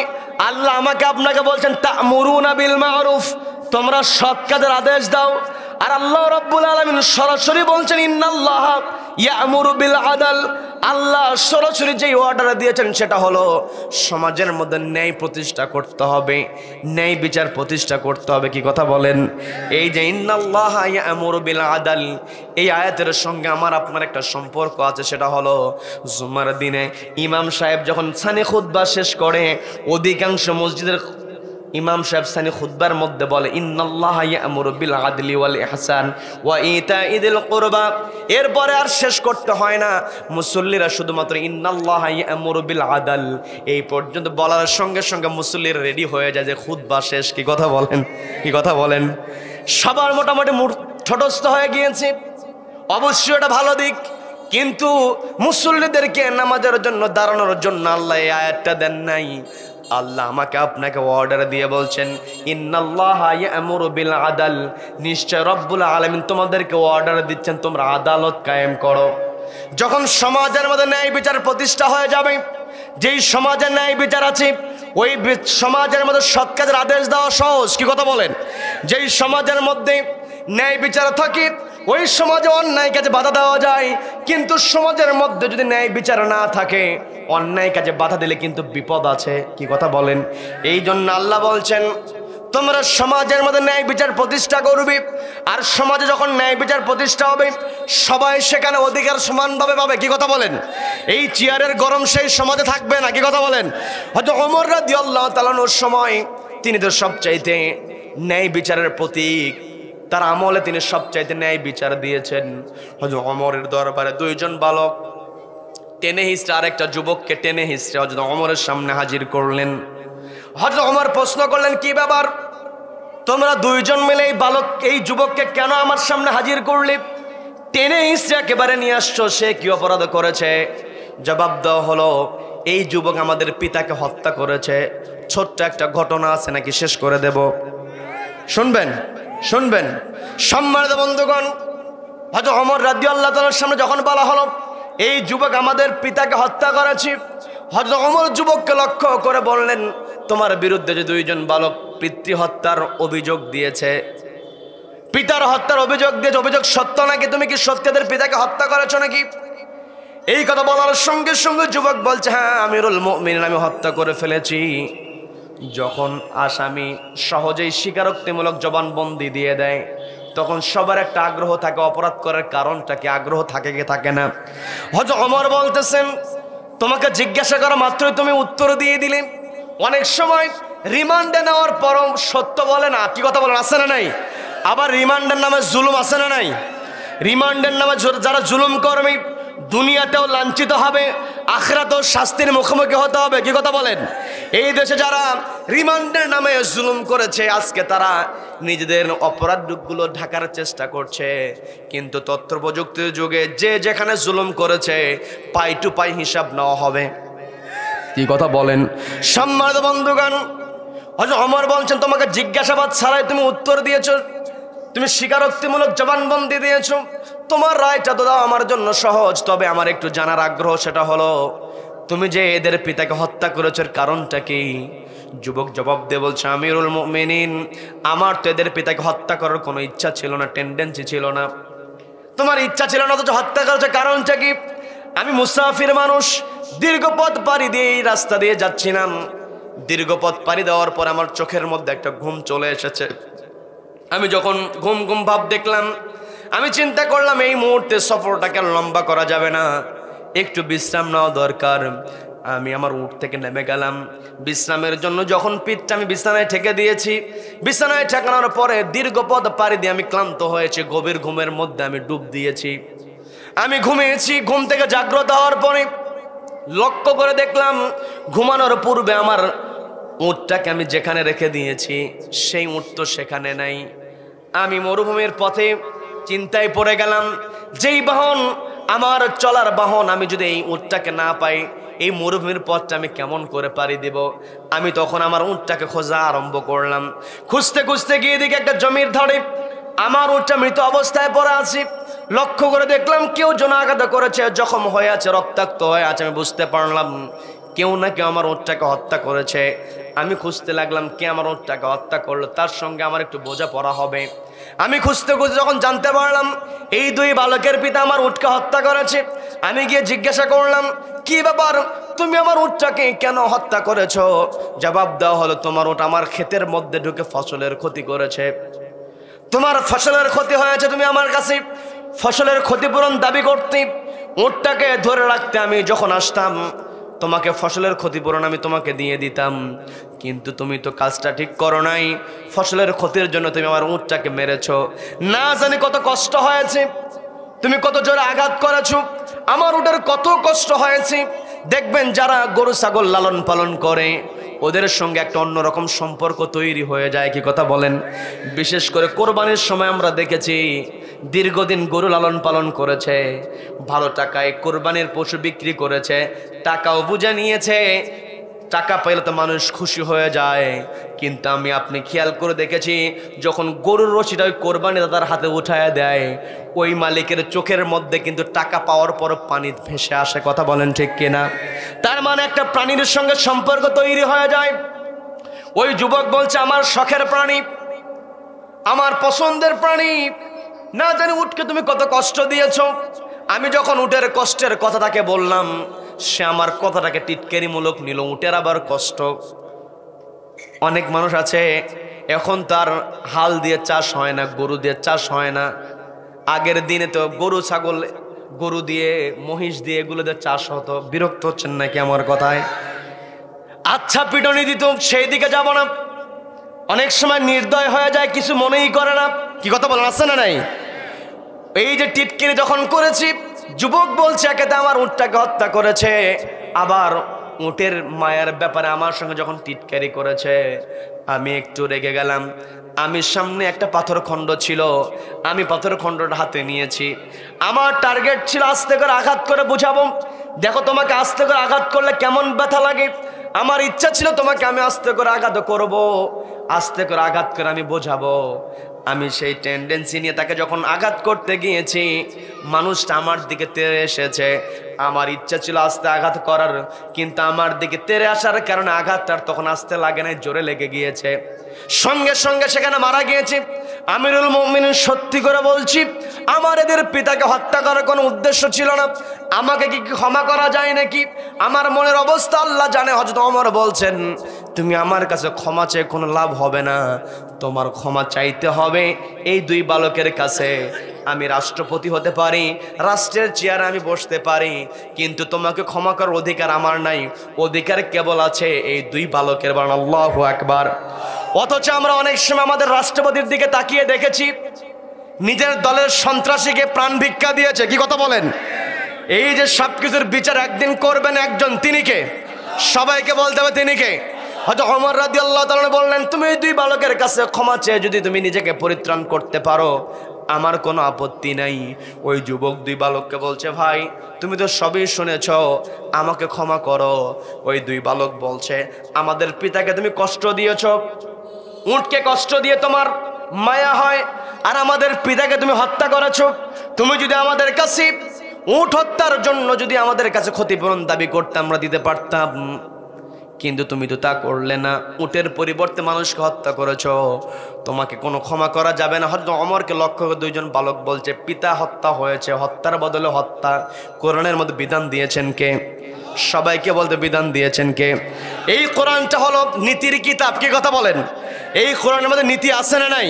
Speaker 1: আল্লাহ আমাকে আপনাকে বলছেন তা'মুরুনা বিল মা'রুফ, তোমরা সৎ কাজের আদেশ দাও। আর আল্লাহ রাব্বুল আলামিন সরাসরি বলছেন ইন্নাল্লাহা ইয়া'মুরু বিল আদল, আল্লাহ সরাসরি যে অর্ডার দিয়েছেন সেটা হলো সমাজের মধ্যে ন্যায় প্রতিষ্ঠা করতে হবে, ন্যায় বিচার প্রতিষ্ঠা করতে হবে। কি কথা বলেন? এই যে ইন্নাল্লাহা ইয়া'মুরু বিল আদল, এই আয়াতের সঙ্গে আমার আপনার একটা সম্পর্ক আছে। সেটা হলো জুমার দিনে ইমাম সাহেব যখন সানি খুতবা শেষ করে, অধিকাংশ মসজিদের ইমাম সাহেব সানি খুতবার মধ্যে বলে ইন্নাল্লাহা ইয়া'মুরু বিল আদলি ওয়াল ইহসান ওয়া ইতা'i যিল কুরবা। এরপরে আর শেষ করতে হয় না, মুসল্লিরা শুধুমাত্র ইন্নাল্লাহা ইয়া'মুরু বিল আদল এই পর্যন্ত বলার সঙ্গে সঙ্গে মুসল্লিরা রেডি হয়ে যায় যে খুতবা শেষ। কি কথা বলেন? কি কথা বলেন? সবার মোটামুটি ঠটস্থ হয়ে গিয়েছে। অবশ্যই এটা ভালো দিক, কিন্তু মুসল্লিদেরকে নামাজের জন্য দাঁড়ানোর জন্য আল্লাহ এই আয়াতটা দেন নাই। আল্লাহ আমাকে আপনাকে অর্ডার দিয়ে বলছেন ইন্নাল্লাহা ইয়া'মুরু বিল আদল, নিশ্চয় রব্বুল আলামিন তোমাদেরকে অর্ডার দিচ্ছেন তোমরা আদালত কায়েম করো। যখন সমাজের মধ্যে ন্যায় বিচার প্রতিষ্ঠা হয়ে যাবে, যেই সমাজে ন্যায় বিচার আছে ওই সমাজের মধ্যে সৎ কাজের আদেশ দেওয়া সহজ। কি কথা বলেন? যেই সমাজের মধ্যে ন্যায় বিচার থাকে ওই সমাজে অন্যায় কাজে বাধা দেওয়া যায়, কিন্তু সমাজের মধ্যে যদি ন্যায় বিচার না থাকে অন্যায় কাজে বাধা দিলে কিন্তু বিপদ আছে। কি কথা বলেন? এই জন্য আল্লাহ বলছেন তোমরা সমাজের মধ্যে ন্যায় বিচার প্রতিষ্ঠা করবে। আর সমাজে যখন ন্যায় বিচার প্রতিষ্ঠা হবে সবাই সেখানে অধিকার সমানভাবে পাবে। কি কথা বলেন? এই চেয়ারের গরম সেই সমাজে থাকবে না। কি কথা বলেন? হয়তো ওমর রাদিয়াল্লাহু তাআলার সময় তিনি তো সবচাইতে ন্যায় বিচারের প্রতীক, তার আমলে তিনি সবচাইতে ন্যায় বিচার দিয়েছেন। হযরত ওমরের দরবারে দুইজন বালক টেনে হিঁচড়ে আরেকটা যুবককে টেনে হিঁচড়ে হযরত ওমরের সামনে হাজির করলেন। হযরত ওমর প্রশ্ন করলেন কি ব্যাপার, তোমরা দুইজন মিলে এই বালক এই যুবককে কেন আমার সামনে হাজির করলে? টেনে হিঁচড়ে একেবারে নিয়ে আসছো, সে কি অপরাধ করেছে? জবাব দেওয়া হলো এই যুবক আমাদের পিতাকে হত্যা করেছে। ছোট্ট একটা ঘটনা আছে, নাকি শেষ করে দেব? শুনবেন শুনবেন সম্মানিত বন্ধুগণ, হযরত ওমর রাদিয়াল্লাহু তাআলার সামনে যখন বলা হলো এই যুবক আমাদের পিতাকে হত্যা করেছে, হযরত ওমর যুবককে লক্ষ্য করে বললেন তোমার বিরুদ্ধে যে দুইজন বালক পিতৃ হত্যার অভিযোগ দিয়েছে, পিতার হত্যার অভিযোগ দিয়েছে, অভিযোগ সত্য নাকি? তুমি কি সত্যদের পিতাকে হত্যা করেছো নাকি? এই কথা বলার সঙ্গে সঙ্গে যুবক বলছে হ্যাঁ আমিরুল মুমিনিন, আমি হত্যা করে ফেলেছি। যখন আসামি সহজেই স্বীকারোক্তিমূলক জবানবন্দি দিয়ে দেয় তখন সবার একটা আগ্রহ থাকে অপরাধ করার কারণটা কি, আগ্রহ থাকে কি থাকে না? হযরত ওমর বলতেছেন তোমাকে জিজ্ঞাসা করা মাত্রই তুমি উত্তর দিয়ে দিলে। অনেক সময় রিমান্ডে নেওয়ার পরও সত্য বলে না। কি কথা বলেন? আছে না নাই? আবার রিমান্ডের নামে জুলুম আছে না নাই? রিমান্ডের নামে যারা জুলুম করবে দুনিয়াতেও লাঞ্ছিত হবে, আখিরাতেও শাস্তির মুখোমুখি হতে হবে। কি কথা বলেন? এই দেশে যারা রিমান্ডের নামে জুলুম করেছে আজকে তারা নিজেদের অপরাধগুলো ঢাকার চেষ্টা করছে, কিন্তু তথ্য প্রযুক্তির যুগে যে যেখানে জুলুম করেছে পাই টু পাই হিসাব নেওয়া হবে। কি কথা বলেন? সম্মানিত বন্ধুগণ, হযরত ওমর বলছেন তোমাকে জিজ্ঞাসাবাদ ছাড়াই তুমি উত্তর দিয়েছো, তুমি স্বীকারোক্তিমূলক জবানবন্দি দিয়েছো, তোমার রায়টা তো দাও আমার জন্য সহজ। তবে আমার একটু জানার আগ্রহ, সেটা হলো তুমি যে এদের পিতাকে হত্যা করেছো এর কারণটা কি? যুবক জবাব দিয়ে বলছে আমিরুল মুমিনিন, আমার তো এদের পিতাকে হত্যা করার কোনো ইচ্ছা ছিল না, টেন্ডেন্সি ছিল না। তোমার ইচ্ছা ছিল না, তো হত্যা করেছো, কারণটা কি? আমি মুসাফির মানুষ, দীর্ঘ পথ পাড়ি দিয়ে এই রাস্তা দিয়ে যাচ্ছিলাম। দীর্ঘ পথ পাড়ি দেওয়ার পর আমার চোখের মধ্যে একটা ঘুম চলে এসেছে। আমি যখন ঘুম ঘুম ভাব দেখলাম, আমি চিন্তা করলাম এই মুহূর্তে সফরটাকে লম্বা করা যাবে না, একটু বিশ্রাম নেওয়া দরকার। আমি আমার উট থেকে নেমে গেলাম বিশ্রামের জন্য। যখন পিঠটা আমি বিছানায় ঠেকে দিয়েছি, বিছানায় ঠেকানোর পরে দীর্ঘ পথ পাড়ি দিয়ে আমি ক্লান্ত হয়েছি, গভীর ঘুমের মধ্যে আমি ডুব দিয়েছি। আমি ঘুমিয়েছি। ঘুম থেকে জাগ্রত হওয়ার পরে লক্ষ্য করে দেখলাম ঘুমানোর পূর্বে আমার উটটাকে আমি যেখানে রেখে দিয়েছি সেই উট তো সেখানে নাই। আমি মরুভূমির পথে চিন্তায় পড়ে গেলাম, যেই বাহন আমার চলার বাহন, আমি যদি এই উটটাকে না পাই এই মরুভূমির পথটা আমি কেমন করে পাড়ি দেব। আমি তখন আমার উটটাকে খোঁজা আরম্ভ করলাম। খুঁজতে খুঁজতে গিয়ে দেখি একটা জমির ধারে আমার উটটা মৃত অবস্থায় পড়ে আছি। লক্ষ্য করে দেখলাম কেউ জনাঘাত করেছে, জখম হয়ে আছে, রক্তাক্ত হয়ে আছে। আমি বুঝতে পারলাম কেউ না কেউ আমার উটটাকে হত্যা করেছে। আমি খুঁজতে লাগলাম কে আমার উটটাকে হত্যা করলো, তার সঙ্গে আমার একটু বোঝাপড়া হবে। আমি খুঁজতে খুঁজতে যখন জানতে পারলাম এই দুই বালকের পিতা আমার উটকে হত্যা করেছে, আমি গিয়ে জিজ্ঞাসা করলাম কি ব্যাপার, তুমি আমার উটটাকে কেন হত্যা করেছো? জবাব দেওয়া হলো তোমার উট আমার ক্ষেতের মধ্যে ঢুকে ফসলের ক্ষতি করেছে। তোমার ফসলের ক্ষতি হয়েছে, তুমি আমার কাছে ফসলের ক্ষতিপূরণ দাবি করতে, উটটাকে ধরে রাখতে আমি যখন আসতাম তোমাকে ফসলের ক্ষতিপূরণ আমি তোমাকে দিয়ে দিতাম, কিন্তু তুমি তো কাজটা ঠিক করো নাই। ফসলের ক্ষতির জন্য তুমি আমার উটটাকে মেরেছো। না জানি কত কষ্ট হয়েছে, তুমি কত জোরে আঘাত করেছো, আমার উটের কত কষ্ট হয়েছে। দেখবেন যারা গরু ছাগল লালন পালন করে ওদের সঙ্গে একটা অন্যরকম সম্পর্ক তৈরি হয়ে যায়, কি কথা বলেন? বিশেষ করে কোরবানির সময় আমরা দেখেছি দীর্ঘদিন গরু লালন পালন করেছে, ভালো টাকায় কোরবানির পশু বিক্রি করেছে, টাকাও বুঝে নিয়েছে, টাকা পেলে তো মানুষ খুশি হয়ে যায়। কিন্তু আমি আপনি খেয়াল করে দেখেছি যখন গরুর রশিটা ওই কোরবানি দাদার হাতে উঠায় দেয় ওই মালিকের চোখের মধ্যে কিন্তু টাকা পাওয়ার পর পানি ভেসে আসে, কথা বলেন ঠিক কিনা? তার মানে একটা প্রাণীর সঙ্গে সম্পর্ক তৈরি হয়ে যায়। ওই যুবক বলছে আমার শখের প্রাণী, আমার পছন্দের প্রাণী, না জানি উটকে তুমি কত কষ্ট দিয়েছো। আমি যখন উটের কষ্টের কথাটাকে বললাম সে আমার কথাটাকে টিটকারিমূলক নিল, উটের আবার কষ্ট। অনেক মানুষ আছে এখন তার হাল দিয়ে চাষ হয় না, গরু দিয়ে চাষ হয় না। আগের দিনে তো গরু ছাগল, গরু দিয়ে মহিষ দিয়ে এগুলো দিয়ে চাষ হতো। বিরক্ত হচ্ছেন নাকি আমার কথায়? আচ্ছা পিটনি দিত, সেই দিকে যাব না। অনেক সময় নির্দয় হয়ে যায়, কিছু মনেই করে না, কি কথা বলেন, আছে না নাই? এই যে টিটকারি যখন করেছি, যুবক বলছে একেতে আমার উটটাকে হত্যা করেছে, আবার উটের মায়ের ব্যাপারে আমার সঙ্গে যখন টিটকারি করেছে আমি একটু রেগে গেলাম। আমি সামনে একটা পাথর খণ্ড ছিল, আমি পাথর খণ্ডটা হাতে নিয়েছি। আমার টার্গেট ছিল আস্তে করে আঘাত করে বুঝাবো, দেখো তোমাকে আস্তে করে আঘাত করলে কেমন ব্যথা লাগে। আমার ইচ্ছা ছিল তোমাকে আমি আস্তে করে আঘাত করব, আস্তে করে আঘাত করে আমি বোঝাবো। আমি সেই টেন্ডেন্সি নিয়ে তাকে যখন আঘাত করতে গিয়েছি মানুষটা আমার দিকে তেড়ে এসেছে। আমার ইচ্ছা ছিল আস্তে আঘাত করার, কিন্তু আমার দিকে তেড়ে আসার কারণে আঘাতটার তখন আস্তে লাগে নাই, জোরে লেগে গিয়েছে, সঙ্গে সঙ্গে সেখানে মারা গিয়েছে। আমিরুল মুমিনিন সত্যি করে বলছি আমার এদের পিতাকে হত্যা করার কোনো উদ্দেশ্য ছিল না। আমাকে কি ক্ষমা করা যায় নাকি? আমার মনের অবস্থা আল্লাহ জানে। হযরত ওমর বলছেন তুমি আমার কাছে ক্ষমা চেয়ে কোনো লাভ হবে না, তোমার ক্ষমা চাইতে হবে এই দুই বালকের কাছে। আমি রাষ্ট্রপতি হতে পারি, রাষ্ট্রের চেয়ারে আমি বসতে পারি, কিন্তু তোমাকে ক্ষমা করার অধিকার আমার নাই, অধিকার কেবল আছে এই দুই বালকের। বলেন আল্লাহু আকবার। অথচ আমরা অনেক সময় আমাদের রাষ্ট্রপতির দিকে তাকিয়ে দেখেছি নিজের দলের সন্ত্রাসীকে প্রাণ ভিক্ষা দিয়েছে, কি কথা বলেন? এই যে সবকিছুর বিচার একদিন করবেন একজন, তিনি কে? সবাইকে বলতে হবে তিনি কে? হয়তো ওমর রাদিয়াল্লাহু তাআলা বললেন তুমি এই দুই বালকের কাছে ক্ষমা চেয়ে যদি তুমি নিজেকে পরিত্রাণ করতে পারো আমার কোনো আপত্তি নাই। ওই যুবক দুই বালককে বলছে ভাই তুমি তো সবই শুনেছ, আমাকে ক্ষমা করো। ওই দুই বালক বলছে আমাদের পিতাকে তুমি কষ্ট দিয়েছ, উটকে কষ্ট দিয়ে তোমার মায়া হয়, আর আমাদের পিতাকে তুমি হত্যা করেছো। তুমি যদি আমাদের কাছে উট হত্যার জন্য যদি আমাদের কাছে ক্ষতিপূরণ দাবি করতে আমরা দিতে পারতাম, কিন্তু তুমি তো তা করলে না, উটের পরিবর্তে মানুষকে হত্যা করেছো, তোমাকে কোনো ক্ষমা করা যাবে না। হযরত ওমরকে লক্ষ্য করে দুইজন বালক বলছে পিতা হত্যা হয়েছে, হত্যার বদলে হত্যা কোরআনের মধ্যে বিধান দিয়েছেন কে? সবাইকে বলতে বিধান দিয়েছেন কে? এই কোরআনটা হলো নীতির কিতাব, কি কথা বলেন? এই কোরআনের মধ্যে নীতি আছে না নাই?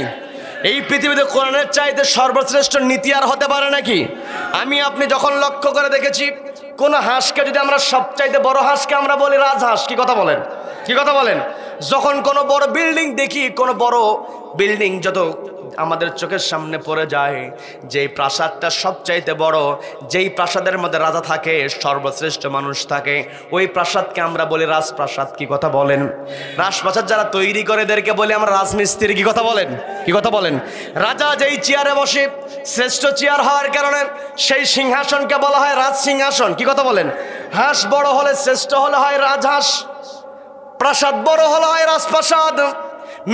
Speaker 1: এই পৃথিবীতে কোরআনের চাইতে সর্বশ্রেষ্ঠ নীতি আর হতে পারে নাকি? আমি আপনি যখন লক্ষ্য করে দেখেছি, কোন হাঁসকে যদি আমরা সবচাইতে বড় হাঁসকে আমরা বলি রাজহাঁস, কি কথা বলেন? কি কথা বলেন? যখন কোনো বড় বিল্ডিং দেখি, কোনো বড় বিল্ডিং যত আমাদের চোখের সামনে পড়ে যায়, যেই প্রাসাদটা সবচাইতে বড়, যেই প্রাসাদের মধ্যে রাজা থাকে, সর্বশ্রেষ্ঠ মানুষ থাকে, ওই প্রাসাদকে আমরা বলি রাজপ্রাসাদ। কি কথা বলেন? রাজপ্রাসাদ যারা তৈরি করে এদেরকে বলি আমরা রাজমিস্ত্রি। কি কথা বলেন? কি কথা বলেন? রাজা যেই চেয়ারে বসে, শ্রেষ্ঠ চেয়ার হওয়ার কারণে সেই সিংহাসনকে বলা হয় রাজ সিংহাসন। কি কথা বলেন? হাঁস বড় হলে, শ্রেষ্ঠ হলে হয় রাজহাঁস, প্রাসাদ বড় হলে হয় রাজপ্রাসাদ,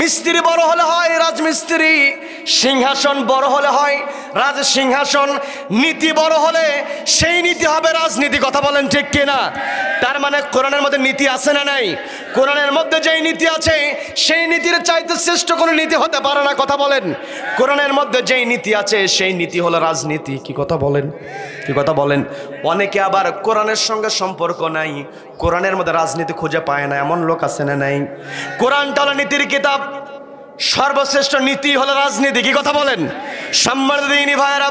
Speaker 1: মিস্ত্রি বড় হলে হয় রাজমিস্ত্রি, সিংহাসন বড় হলে হয় রাজ সিংহাসন, নীতি বড় হলে সেই নীতি হবে রাজনীতি। কথা বলেন ঠিক কিনা? তার মানে কোরআনের মধ্যে নীতি আছে না নাই? কোরআনের মধ্যে যেই নীতি আছে সেই নীতির চাইতে শ্রেষ্ঠ কোনো নীতি হতে পারে না। কথা বলেন? কোরআনের মধ্যে যেই নীতি আছে সেই নীতি হলো রাজনীতি। কি কথা বলেন? কি কথা বলেন? অনেকে আবার কোরআনের সঙ্গে সম্পর্ক নাই, কোরআনের মধ্যে রাজনীতি খুঁজে পায় না, এমন লোক আছে না নাই? কোরআনটা হলো নীতির কিতাব, সর্বশ্রেষ্ঠ নীতি হলো রাজনীতি। কি কথা বলেন? সম্মানিত দিনী ভাইয়েরা,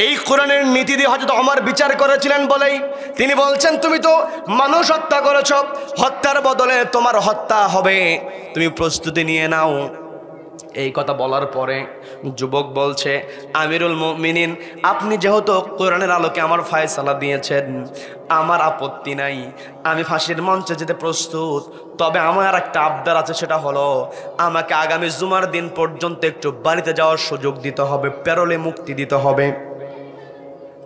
Speaker 1: এই কোরআনের নীতি দিয়ে হযরত ওমর বিচার করেছিলেন বলেই তিনি বলছেন, তুমি তো মানুষ হত্যা করেছ, হত্যার বদলে তোমার হত্যা হবে, তুমি প্রস্তুতি নিয়ে নাও। এই কথা বলার পরে যুবক বলছে, আমিরুল মুমিনিন, আপনি যেহেতু কোরআনের আলোকে আমার ফয়সালা দিয়েছেন, আমার আপত্তি নাই, আমি ফাঁসির মঞ্চে যেতে প্রস্তুত। তবে আমার একটা আবদার আছে, সেটা হলো আমাকে আগামী জুমার দিন পর্যন্ত একটু বাড়িতে যাওয়ার সুযোগ দিতে হবে, প্যারোলে মুক্তি দিতে হবে,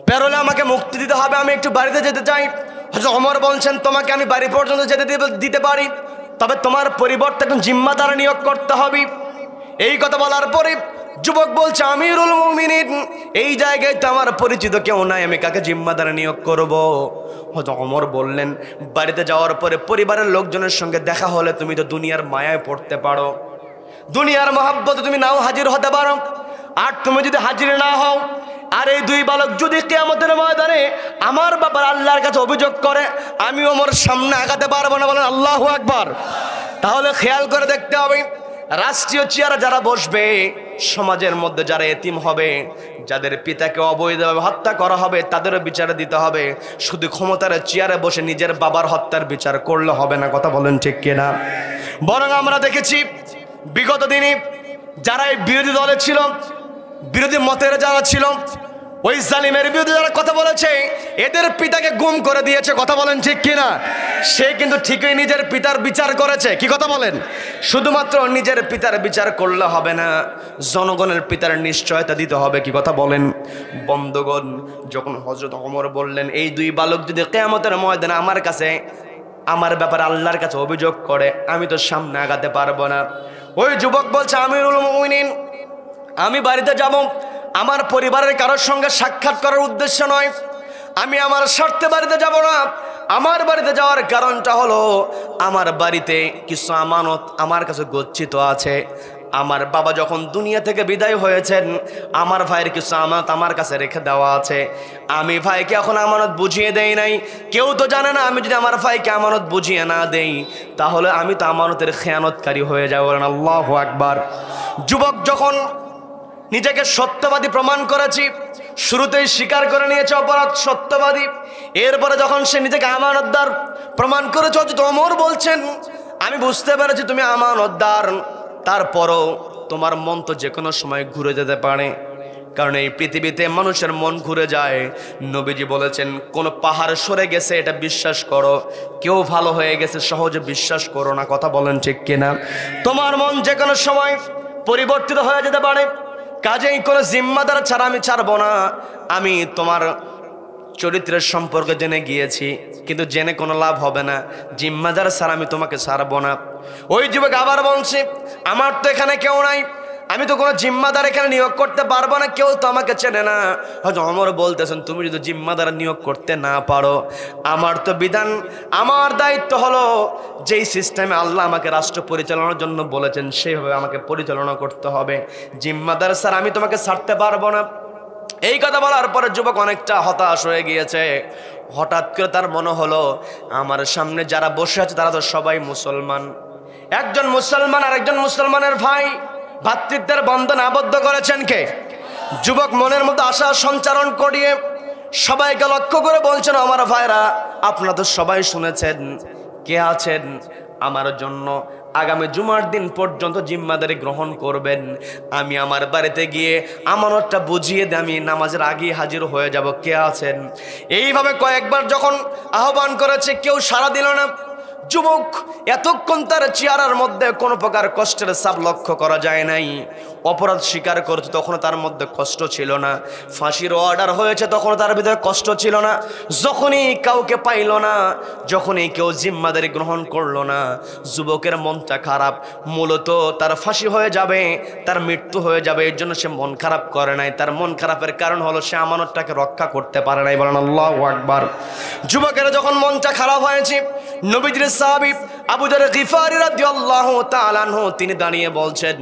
Speaker 1: প্যারোলে আমাকে মুক্তি দিতে হবে, আমি একটু বাড়িতে যেতে চাই। হযরত ওমর বলছেন, তোমাকে আমি বাড়ি পর্যন্ত যেতে দিতে পারি, তবে তোমার পরিবর্তে একজন জিম্মাদার নিয়োগ করতে হবে। এই কথা বলার পরে যুবক বলছে, আমিরুল মুমিনিন, এই জায়গায় তো আমার পরিচিত কেউ নাই, আমি কাকে জিম্মাদার নিয়োগ করব? হযরত ওমর বললেন, বাড়িতে যাওয়ার পরে পরিবারের লোকজনের সঙ্গে দেখা হলে তুমি তো দুনিয়ার মায়ায় পড়তে পারো, দুনিয়ার মহাব্বতে তুমি নাও হাজির হতে পারো। আর তুমি যদি হাজির না হও, আর এই দুই বালক যদি কিয়ামতের ময়দানে আমার ব্যাপারে আল্লাহর কাছে অভিযোগ করে, আমি ওমর সামনে আগাতে পারবো না। বলেন আল্লাহু আকবার। তাহলে খেয়াল করে দেখতে হবে, রাষ্ট্রীয় চেয়ারে যারা বসবে, সমাজের মধ্যে যারা এতিম হবে, যাদের পিতাকে অবৈধভাবে হত্যা করা হবে, তাদেরও বিচার দিতে হবে। শুধু ক্ষমতার চেয়ারে বসে নিজের বাবার হত্যার বিচার করলে হবে না। কথা বলেন ঠিক কিনা? বরং আমরা দেখেছি বিগত দিনে যারা এই বিরোধী দলে ছিল, বিরোধী মতের যারা ছিল, ওই জালিমের বিরুদ্ধে যারা কথা বলেছে, এদের পিতাকে গুম করে দিয়েছে। কথা বলেন ঠিক কিনা? সে কিন্তু ঠিকই নিজের পিতার বিচার করেছে। কি কথা বলেন? শুধুমাত্র নিজের পিতার বিচার করলে হবে না, জনগণের পিতার নিশ্চয়তা দিতে হবে। কি কথা বলেন? বন্ধুগণ, যখন হযরত ওমর বললেন, এই দুই বালক যদি কিয়ামতের ময়দানে আমার কাছে আমার ব্যাপারে আল্লাহর কাছে অভিযোগ করে, আমি তো সামনে আগাতে পারবো না। ওই যুবক বলছে, আমিরুল মুমিনিন, আমি বাড়িতে যাব, আমার পরিবারের কারোর সঙ্গে সাক্ষাৎ করার উদ্দেশ্য নয়, আমি আমার স্বার্থে বাড়িতে যাব না। আমার বাড়িতে যাওয়ার কারণটা হলো, আমার বাড়িতে কিছু আমানত আমার কাছে গচ্ছিত আছে। আমার বাবা যখন দুনিয়া থেকে বিদায় হয়েছেন, আমার ভাইয়ের কিছু আমানত আমার কাছে রেখে দেওয়া আছে। আমি ভাইকে এখন আমানত বুঝিয়ে দেই নাই, কেউ তো জানে না। আমি যদি আমার ভাইকে আমানত বুঝিয়ে না দেই, তাহলে আমি তো আমানতের খেয়ানতকারী হয়ে যাব। আল্লাহু আকবার। যুবক যখন নিজেকে সত্যবাদী প্রমাণ করেছি, শুরুতেই স্বীকার করে নিয়েছে অপরাধ, সত্যবাদী। এরপরে যখন সে নিজেকে আমানতদার প্রমাণ করেছে, হযরত ওমর বলছেন, আমি বুঝতে পেরেছি তুমি আমানতদার, তারপরও তোমার মন তো যে কোনো সময় ঘুরে যেতে পারে, কারণ এই পৃথিবীতে মানুষের মন ঘুরে যায়। নবীজি বলেছেন, কোন পাহাড় সরে গেছে এটা বিশ্বাস করো, কেউ ভালো হয়ে গেছে সহজে বিশ্বাস করো না। কথা বলেন ঠিক কিনা? তোমার মন যে কোনো সময় পরিবর্তিত হয়ে যেতে পারে, কাজেই কোনো জিম্মাদার ছাড়া আমি ছাড়বো না। আমি তোমার চরিত্রের সম্পর্কে জেনে গিয়েছি, কিন্তু জেনে কোনো লাভ হবে না, জিম্মাদার ছাড়া আমি তোমাকে ছাড়বো না। ওই যুবক আবার বলছে, আমার তো এখানে কেউ নাই, আমি তো কোনো জিম্মাদার এখানে নিয়োগ করতে পারবো না, কেউ তো আমাকে চেনে না। হয়তো ওমর বলতেছেন, তুমি যদি জিম্মাদার নিয়োগ করতে না পারো, আমার তো বিধান, আমার দায়িত্ব হলো যেই সিস্টেমে আল্লাহ আমাকে রাষ্ট্র পরিচালনার জন্য বলেছেন সেইভাবে আমাকে পরিচালনা করতে হবে। জিম্মাদার স্যার আমি তোমাকে ছাড়তে পারবো না। এই কথা বলার পরে যুবক অনেকটা হতাশ হয়ে গিয়েছে। হঠাৎ করে তার মনে হলো, আমার সামনে যারা বসে আছে তারা তো সবাই মুসলমান, একজন মুসলমান আর একজন মুসলমানের ভাই, ভাতৃত্বের বন্ধনে আবদ্ধ করেছেন কে? যুবক মনের মধ্যে আশা সঞ্চারণ করিয়ে সবাইকে লক্ষ্য করে বলছেন, আমার ভাইরা, আপনারা তো সবাই শুনেছেন কে আছেন আমার জন্য আগামী জুমার দিন পর্যন্ত জিম্মাদারি গ্রহণ করবেন। আমি আমার বাড়িতে গিয়ে আমানতটা বুঝিয়ে দিয়ে আমি নামাজের আগে হাজির হয়ে যাব, কে আছেন? এইভাবে কয়েকবার যখন আহ্বান করেছে, কেউ সাড়া দিল না। যুবক এতক্ষণ তার চেহারার মধ্যে কোনো প্রকার কষ্টের ছাপ লক্ষ্য করা যায় নাই। অপরাধ স্বীকার করছে তখন তার মধ্যে কষ্ট ছিল না, ফাঁসির অর্ডার হয়েছে তখন তার ভিতরে কষ্ট ছিল না। যখনই কাউকে পাইল না, যখনই কেউ জিম্মাদারি গ্রহণ করলো না, যুবকের মনটা খারাপ। মূলত তার ফাঁসি হয়ে যাবে, তার মৃত্যু হয়ে যাবে, এর জন্য সে মন খারাপ করে নাই। তার মন খারাপের কারণ হলো সে আমানতটাকে রক্ষা করতে পারে নাই। বলেন আল্লাহু আকবার। যুবকের যখন মনটা খারাপ হয়েছে, নবীজির সাহাবী আবু যর গিফারী রাদিয়াল্লাহু তাআলা আনহু তিনি দাঁড়িয়ে বলছেন,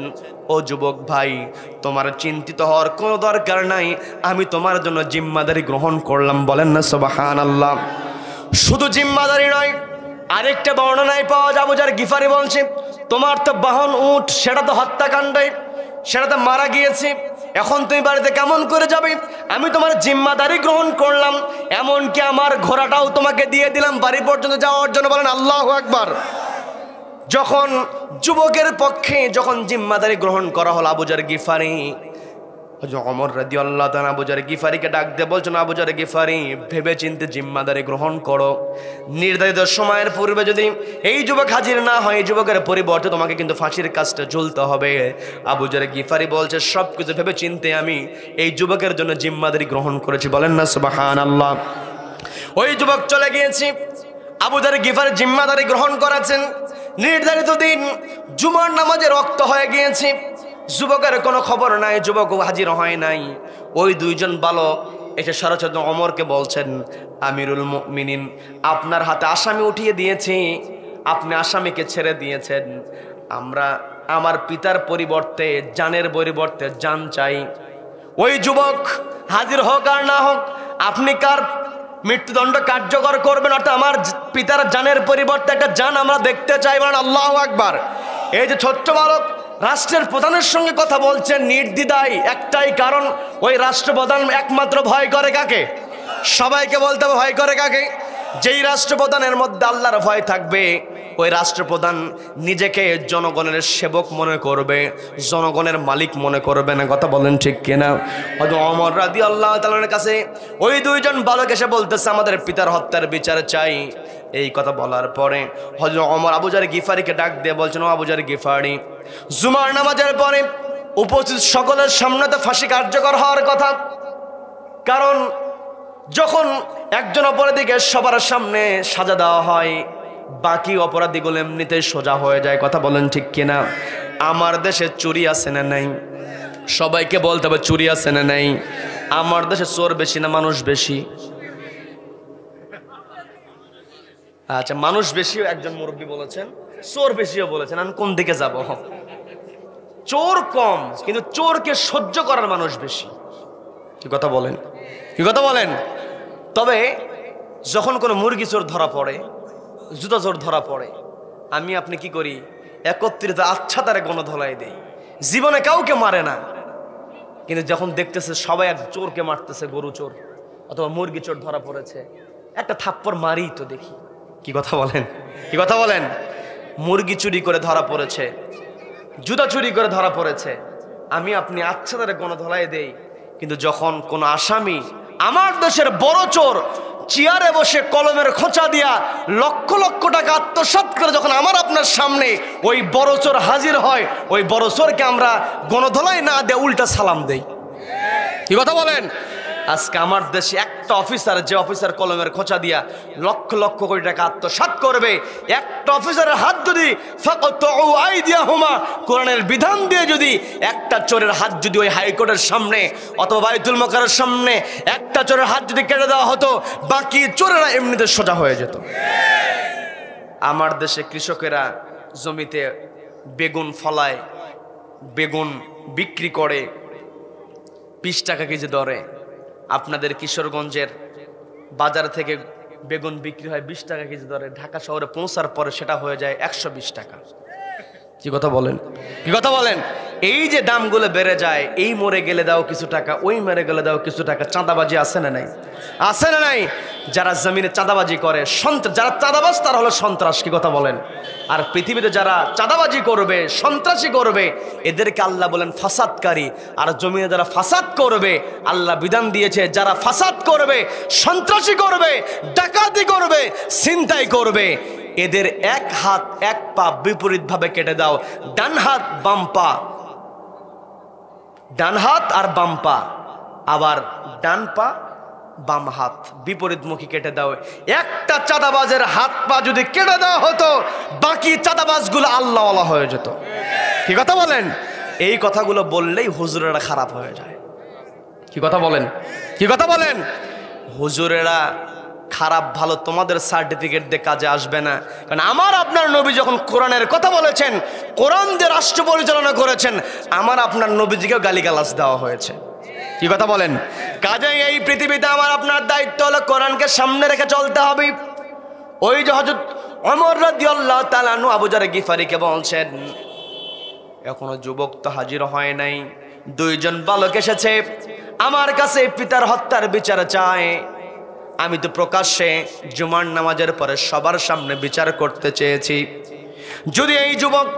Speaker 1: ও যুবক ভাই, তোমার চিন্তিত হওয়ার কোনো দরকার নাই, আমি তোমার জন্য জিম্মাদারি গ্রহণ করলাম। বলেন না সুবহানাল্লাহ। শুধু জিম্মাদারি নয়, আরেকটা বর্ণনায় পাওয়া যায়, আবু যর গিফারী বলছে, তোমার তো বাহন উট, সেটা তো হত্যাকাণ্ডে, সেটা তো মারা গিয়েছে, এখন তুমি বাড়িতে কেমন করে যাবে? আমি তোমার জিম্মাদারি গ্রহণ করলাম, এমনকি আমার ঘোড়াটাও তোমাকে দিয়ে দিলাম বাড়ি পর্যন্ত যাওয়ার জন্য। বলেন আল্লাহু আকবার। যখন যুবকের পক্ষে যখন জিম্মাদারি গ্রহণ করা হলো, আবু যর গিফারী, ওমর রাদিয়াল্লাহু তাআলা আবু যর গিফারীকে ডাক দিয়ে বলছেন, আবু যর গিফারী, ভেবে চিন্তে জিম্মাদারি গ্রহণ করো। নির্ধারিত সময়ের পূর্বে যদি এই যুবক হাজির না হয়, এই যুবকের পরিবর্তে তোমাকে কিন্তু ফাঁসির কাজটা ঝুলতে হবে। আবু যর গিফারী বলছে, সব কিছু ভেবে চিন্তে আমি এই যুবকের জন্য জিম্মাদারি গ্রহণ করেছি। বলেন না সুবহানাল্লাহ। ওই যুবক চলে গিয়েছি, আবু যর গিফারী জিম্মাদারি গ্রহণ করেছেন। নির্ধারিত দিন জুমার নামাজে রক্ত হয়ে গিয়েছে, যুবকের কোনো খবর নাই, যুবক হাজির হয় নাই। ওই দুইজন বালক এসে সরাসরি ওমরকে বলছেন, আমিরুল মুমিনিন, আপনার হাতে আসামি উঠিয়ে দিয়েছি, আপনি আসামিকে ছেড়ে দিয়েছেন, আমরা আমার পিতার পরিবর্তে, জানের পরিবর্তে জান চাই। ওই যুবক হাজির হোক আর না হোক, আপনি কার মৃত্যুদণ্ড কার্যকর করবেন, অর্থাৎ আমার পিতার জানের পরিবর্তে একটা জান আমরা দেখতে চাই। বলেন আল্লাহু আকবার। এই যে ছোট্ট বালক রাষ্ট্রের প্রধানের সঙ্গে কথা বলছেন নির্দ্বিধায়, একটাই কারণ, ওই রাষ্ট্রপ্রধান একমাত্র ভয় করে কাকে? সবাইকে বলতে হবে ভয় করে কাকে? যেই রাষ্ট্রপ্রধানের মধ্যে আল্লাহর ভয় থাকবে, ওই রাষ্ট্রপ্রধান নিজেকে জনগণের সেবক মনে করবে, জনগণের মালিক মনে করবে না। কথা বলেন ঠিক কিনা? হযরত ওমর রাদিয়াল্লাহু তাআলার কাছে ওই দুইজন বালক এসে বলতেছে, আমাদের পিতার হত্যার বিচার চাই। এই কথা বলার পরে হযরত ওমর আবু যর গিফারীকে ডাক দিয়ে বলছেন, ও আবু যর গিফারী, জুমার নামাজের পরে উপস্থিত সকলের সামনে তো ফাঁসি কার্যকর হওয়ার কথা, কারণ যখন একজন অপরাধীকে সবার সামনে সাজা দেওয়া হয়, বাকি অপরাধীগুলো এমনিতেই সোজা হয়ে যায়। কথা বলেন ঠিক কিনা? আমার দেশে চুরি আছে না নাই? সবাইকে বলতে হবে চুরি আছে না নাই? আমার দেশে চোর বেশি না মানুষ বেশি? আচ্ছা, মানুষ বেশি একজন মুরব্বী বলেছেন, চোর বেশিও বলেছেন। আমি কোন দিকে যাব? চোর কম, কিন্তু চোরকে সহ্য করার মানুষ বেশি। কি কথা বলেন? কি কথা বলেন? তবে যখন কোনো মুরগি চোর ধরা পড়ে, জুতা চোর ধরা পড়ে, আমি আপনি কি করি? একত্রিত আচ্ছা তারে গণধলাই দেই। জীবনে কাউকে মারে না, কিন্তু যখন দেখতেছে সবাই এক চোরকে মারতেছে, গরু চোর অথবা মুরগি চোর ধরা পড়েছে, একটা থাপ্পড় মারি তো দেখি। কি কথা বলেন? কি কথা বলেন? মুরগি চুরি করে ধরা পড়েছে, জুতা চুরি করে ধরা পড়েছে, আমি আপনি আচ্ছা তারে গণধলাই দেই। কিন্তু যখন কোনো আসামি, আমার দেশের বড় চোর, চেয়ারে বসে কলমের খোঁচা দিয়া লক্ষ লক্ষ টাকা আত্মসাৎ করে যখন আমার আপনার সামনে ওই বড় চোর হাজির হয়, ওই বড় চোরকে আমরা গণধলাই না দিয়ে উল্টা সালাম দেই। কি কথা বলেন? আজকে আমার দেশে একটা অফিসার, যে অফিসার কলমের খোঁচা দিয়া লক্ষ লক্ষ কোটি টাকা আত্মসাৎ করবে, একটা অফিসারের হাত যদি ফাকাতউ আইদিয়াহুমা, কোরআনের বিধান দিয়ে যদি একটা চোরের হাত যদি ওই হাইকোর্টের সামনে অথবা বাইতুল মুকাররমের সামনে একটা চোরের হাত যদি কেটে দেওয়া হতো, বাকি চোরেরা এমনিতে সোজা হয়ে যেত। আমার দেশে কৃষকেরা জমিতে বেগুন ফলায়, বেগুন বিক্রি করে 20 টাকা কেজি দরে। আপনাদের কিশোরগঞ্জের বাজার থেকে বেগুন বিক্রি হয় 20 টাকা কেজি দরে, ঢাকা শহরে পৌঁছার পরে সেটা হয়ে যায় 120 টাকা। কি কথা বলেন? কি কথা বলেন? এই যে দামগুলো বেড়ে যায়, এই মরে গেলে দাও কিছু টাকা, ওই মরে গেলে দাও কিছু টাকা, চাঁদাবাজি আছে না নাই? আছে না নাই? যারা জমিনে চাঁদাবাজি করে, যারা চাঁদাবাজ তারা হলো সন্ত্রাস। কি কথা বলেন? আর পৃথিবীতে যারা চাঁদাবাজি করবে, সন্ত্রাসী করবে, এদেরকে আল্লাহ বলেন ফাসাদকারী। আর জমিনে যারা ফাসাদ করবে, আল্লাহ বিধান দিয়েছে যারা ফাসাদ করবে, সন্ত্রাসী করবে, ডাকাতি করবে, ছিনতাই করবে, এদের এক হাত এক পা বিপরীত ভাবে কেটে দাও। ডান হাত বাম পা, ডান হাত আর বাম পা, আবার ডান পা বাম হাত বিপরীতমুখী কেটে দাও। একটা চাঁদাবাজের হাত পা যদি কেটে দেওয়া হতো, বাকি চাঁদাবাজগুলো আল্লাহওয়ালা হয়ে যেত। কি কথা বলেন? এই কথাগুলো বললেই হুজুরেরা খারাপ হয়ে যায়। কি কথা বলেন? কি কথা বলেন? হুজুরেরা খারাপ ভালো তোমাদের সার্টিফিকেট দিয়ে কাজে আসবে না। কারণ আমার আপনার নবী যখন কোরআনের কথা বলেছেন, কোরআন দিয়ে রাষ্ট্র পরিচালনা করেছেন, আমার আপনার নবীজিকেও গালিগালাজ দেওয়া হয়েছে। কি কথা বলেন? কাজে এই পৃথিবীতে আমার আপনার দায়িত্ব হলো কোরআনকে সামনে রেখে চলতে হবে। ওই যে হযরত ওমর রাদিয়াল্লাহু তাআলা আনহু আবু যার গিফারিকে বলছেন, এখনো যুবক তো হাজির হয় নাই, দুইজন বালক এসেছে আমার কাছে পিতার হত্যার বিচার চায়। আমি তো প্রকাশ্যে জুমার নামাজের পরে সবার সামনে বিচার করতে চেয়েছি। যদি এই যুবক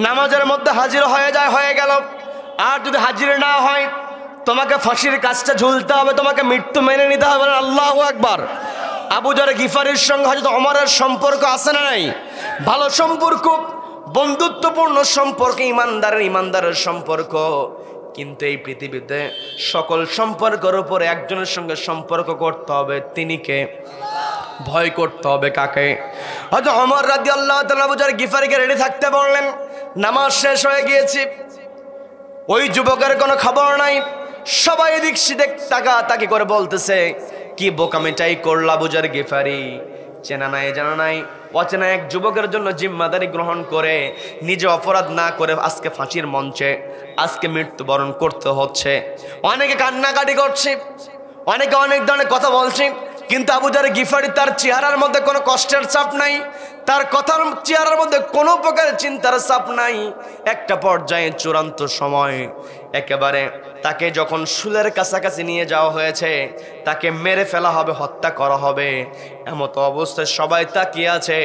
Speaker 1: নামাজের মধ্যে হাজির হয়ে যায়, হয়ে গেল। আর যদি হাজির না হয়, তোমাকে ফাঁসির কাজটা ঝুলতে হবে, তোমাকে মৃত্যু মেনে নিতে হবে। আল্লাহু আকবার। আবু যার গিফারির সঙ্গে হযরত ওমরের সম্পর্ক আছে না নাই? ভালো সম্পর্ক, বন্ধুত্বপূর্ণ সম্পর্ক, ইমানদারের সম্পর্ক। কিন্তু এই পৃথিবীতে সকল সম্পর্কের উপরে একজনের সঙ্গে সম্পর্ক করতে হবে, তিনি কে? ভয় করতে হবে কাকে? হযরত ওমর রাদিয়াল্লাহু তাআলা আবু যার গিফারিকে রেডি থাকতে বললেন। নামাজ শেষ হয়ে গিয়েছে, ওই যুবকের কোনো খবর নাই। সবাই এদিক সেদিক তাকাতাকি করে বলতেছে, কি বোকামিটাই করল আবু যার গিফারি, চেনা নাই জানা নাই অচেনা এক যুবকের জন্য জিম্মাদারি গ্রহণ করে নিজে অপরাধ না করে আজকে ফাঁসির মঞ্চে, আজকে মৃত্যুবরণ করতে হচ্ছে। অনেকে কান্নাকাটি করছে, অনেকে অনেক ধরনের কথা বলছে, কিন্তু আবু যার গিফারি তার চেহারার মধ্যে কোনো কষ্টের ছাপ নাই, তার কথার চেহারার মধ্যে কোনো প্রকারের চিন্তার ছাপ নাই। একটা পর্যায়ে চূড়ান্ত সময় একেবারে তাকে যখন শুলের কাছাকাছি নিয়ে যাওয়া হয়েছে, তাকে মেরে ফেলা হবে, হত্যা করা হবে, এমত অবস্থায় সবাই তাকিয়ে আছে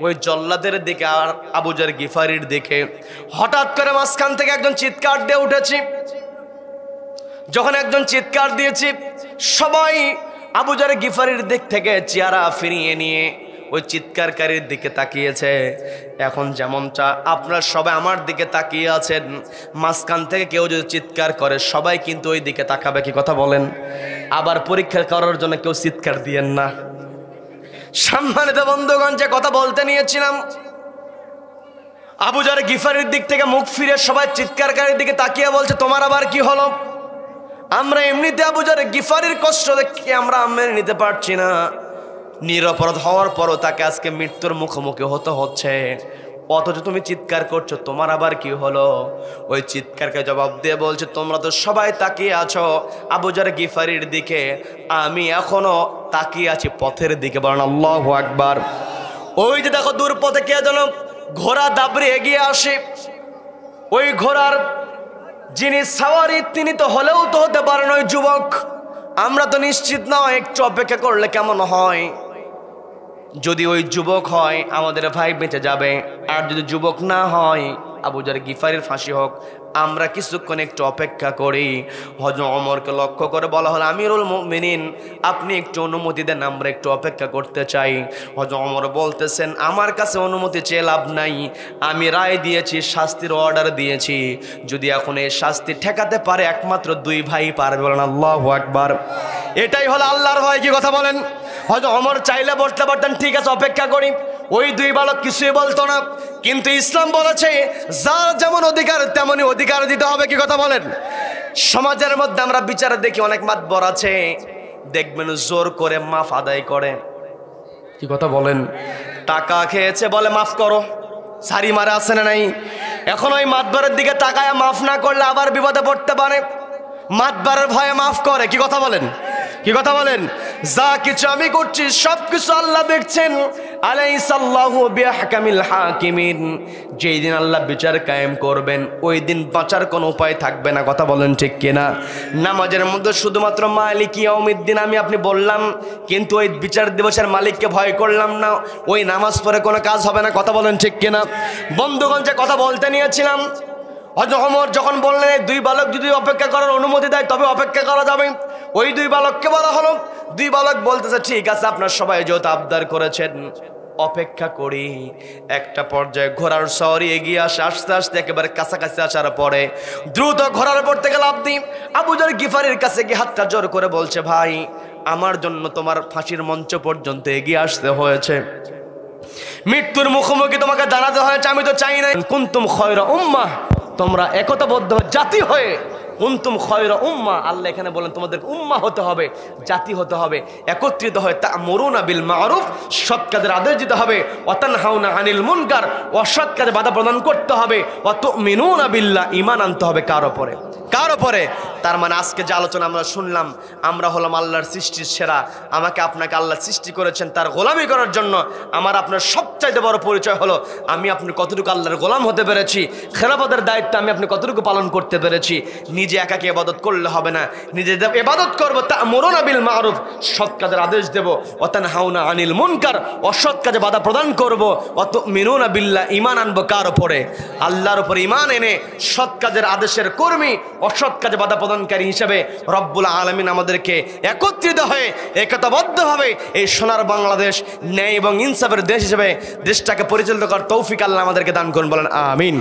Speaker 1: ওই জল্লাদের দিকে আর আবু যার গিফারির দিকে। হঠাৎ করে মাঝখান থেকে একজন চিৎকার দিয়ে উঠেছি। যখন একজন চিৎকার দিয়েছি, সবাই আবু যার গিফারির দিক থেকে চেহারা ফিরিয়ে নিয়ে ওই চিৎকারকারীর দিকে তাকিয়েছে। এখন যেমনটা আপনারা সবাই আমার দিকে তাকিয়ে আছেন, মাঝখান থেকে কেউ যদি চিৎকার করে সবাই কিন্তু ওই দিকে তাকাবে। কি কথা বলেন? আবার পরীক্ষা করার জন্য কেউ চিৎকার দিয়েন না। সম্মানিত বন্ধুগণ, যে কথা বলতে নিয়েছিলাম, আবু যার গিফারির দিক থেকে মুখ ফিরে সবাই চিৎকারকারীর দিকে তাকিয়ে বলছে, তোমার আবার কি হলো? আমরা এমনিতে আবু যার গিফারির কষ্ট দেখে আমরা মেনে নিতে পারছি না, নিরপরাধ হওয়ার পরও তাকে আজকে মৃত্যুর মুখোমুখি হতে হচ্ছে, অথচ তুমি চিৎকার করছো, তোমার আবার কি হলো? ওই চিৎকারকে জবাব দিয়ে বলছে, তোমরা তো সবাই তাকিয়ে আছো আবু যার গিফারির দিকে, আমি এখনো তাকিয়ে আছি পথের দিকে। বলেন আল্লাহু আকবার। ওই যে দেখো দূর পথে কে যেন ঘোড়া দাবড়ে এগিয়ে আসে। ওই ঘোড়ার যিনি সাওয়ারি তিনি তো হলেও তো হতে পারেন ওই যুবক। আমরা তো নিশ্চিত না, একটু অপেক্ষা করলে কেমন হয়। যদি ওই যুবক হয় আমাদের ভাই বেঁচে যাবে, আর যদি যুবক না হয় আবু যার গিফারির ফাঁসি হোক। আমরা কিছুক্ষণ একটু অপেক্ষা করি। হযরত ওমরকে লক্ষ্য করে বলা হলো, আমিরুল মুমিনিন, আপনি একটু অনুমতি দেন, আমরা একটু অপেক্ষা করতে চাই। হযরত ওমর বলতেছেন, আমার কাছে অনুমতি চেয়ে লাভ নাই, আমি রায় দিয়েছি, শাস্তির অর্ডার দিয়েছি, যদি এখন এই শাস্তি ঠেকাতে পারে একমাত্র দুই ভাই পারবে। বলেন আল্লাহু আকবার। এটাই হলো আল্লাহর ভয়। কি কথা বলেন? হয়তো ওমর চাইলে বলতে পারতেন, ঠিক আছে অপেক্ষা করি, ওই দুই বালক কিছুই বলতো না, কিন্তু ইসলাম বলেছে যার যেমন অধিকার তেমনই অধিকার দিতে হবে। কি কথা বলেন? সমাজের মধ্যে আমরা বিচারে দেখি অনেক মাতবর আছে, দেখবেন জোর করে মাফ আদায় করে। কি কথা বলেন? টাকা খেয়েছে বলে মাফ করো, সারি মারা আছে না নাই? এখন ওই মাতবরের দিকে তাকায় মাফ না করলে আবার বিপদে পড়তে পারে, মাতবরের ভয়ে মাফ করে। কি কথা বলেন? কি কথা বলেন? যা কিছু আমি করছি সব কিছু আল্লাহ দেখছেন। আলাইসাল্লাহু বিআহকামিল হাকিমিন, যেই দিন আল্লাহ বিচার কায়েম করবেন ওই দিন বাঁচার কোনো উপায় থাকবে না। কথা বলেন ঠিক কিনা? নামাজের মধ্যে শুধুমাত্র মালিক ইয়াউমিদ্দিন আমি আপনি বললাম, কিন্তু ওই বিচার দিবসের মালিককে ভয় করলাম না, ওই নামাজ পড়ে কোনো কাজ হবে না। কথা বলেন ঠিক কিনা? বন্ধুগণ, যে কথা বলতে নিয়েছিলাম, হযরত ওমর যখন বললেন এই দুই বালক যদি অপেক্ষা করার অনুমতি দেয় তবে অপেক্ষা করা যাবে, ওই দুই বালককে বলা হলো। দুই বালক বলতেছে ঠিক আছে, আপনার সবাই যেহেতু আবদার করেছেন অপেক্ষা করি। একটা পর্যায়ে ঘোড়ার সওয়ারি এগিয়ে আসে, আস্তে আস্তে একেবারে কাছাকাছি আসার পরে দ্রুত ঘোড়ার উপর থেকে লাফ দিই আবু যর গিফারির কাছে গিয়ে হাতটা জোর করে বলছে, ভাই আমার জন্য তোমার ফাঁসির মঞ্চ পর্যন্ত এগিয়ে আসতে হয়েছে, মৃত্যুর মুখোমুখি তোমাকে দাঁড়াতে হয়েছে, আমি তো চাই না। কুনতুম খায়রা উম্মাহ, তোমরা একতাবদ্ধ জাতি হয়ে, কুনতুম খায়রা উম্মাহ, আল্লাহ এখানে বলেন তোমাদের উম্মাহ হতে হবে, জাতি হতে হবে, একত্রিত হয়ে তা'মুরুনা বিল মা'রুফ, সৎ কাজের আদেশ দিতে হবে, ওয়া তানহাউনা আনিল মুনকার, অসৎ কাজে বাধা প্রদান করতে হবে, ওয়া তু'মিনুনা বিল্লাহ, ঈমান আনতে হবে কার উপরে? কার উপরে? তার মানে আজকে যে আলোচনা আমরা শুনলাম, আমরা হলাম আল্লাহর সৃষ্টির সেরা, আমাকে আপনাকে আল্লাহ সৃষ্টি করেছেন তার গোলামি করার জন্য। আমার আপনার সবচাইতে বড় পরিচয় হলো আমি আপনি কতটুকু আল্লাহর গোলাম হতে পেরেছি, খেলাফতের দায়িত্ব আমি আপনি কতটুকু পালন করতে পেরেছি। নিজে একাকে ইবাদত করলে হবে না, নিজে ইবাদত করবো, তা'মুরুনা বিল মা'রুফ, সৎ কাজের আদেশ দেব, ওয়া তানহাউনা আনিল মুনকার, অসৎ কাজে বাধা প্রদান করব, ওয়া তু'মিনুনা বিল্লাহ, ঈমান আনবো কার উপরে? আল্লাহর উপরে ঈমান এনে সৎ কাজের আদেশের কর্মী, অসৎ কাজে বাধা প্রদানকারী হিসেবে রব্বুল আলামিন আমাদেরকে একত্রিত হয়ে একতাবদ্ধভাবে এই সোনার বাংলাদেশ, ন্যায় এবং ইনসাফের দেশ হিসেবে দেশটাকে পরিচালিত করার তৌফিক আল্লাহ আমাদেরকে দান করুন, বলেন আমিন।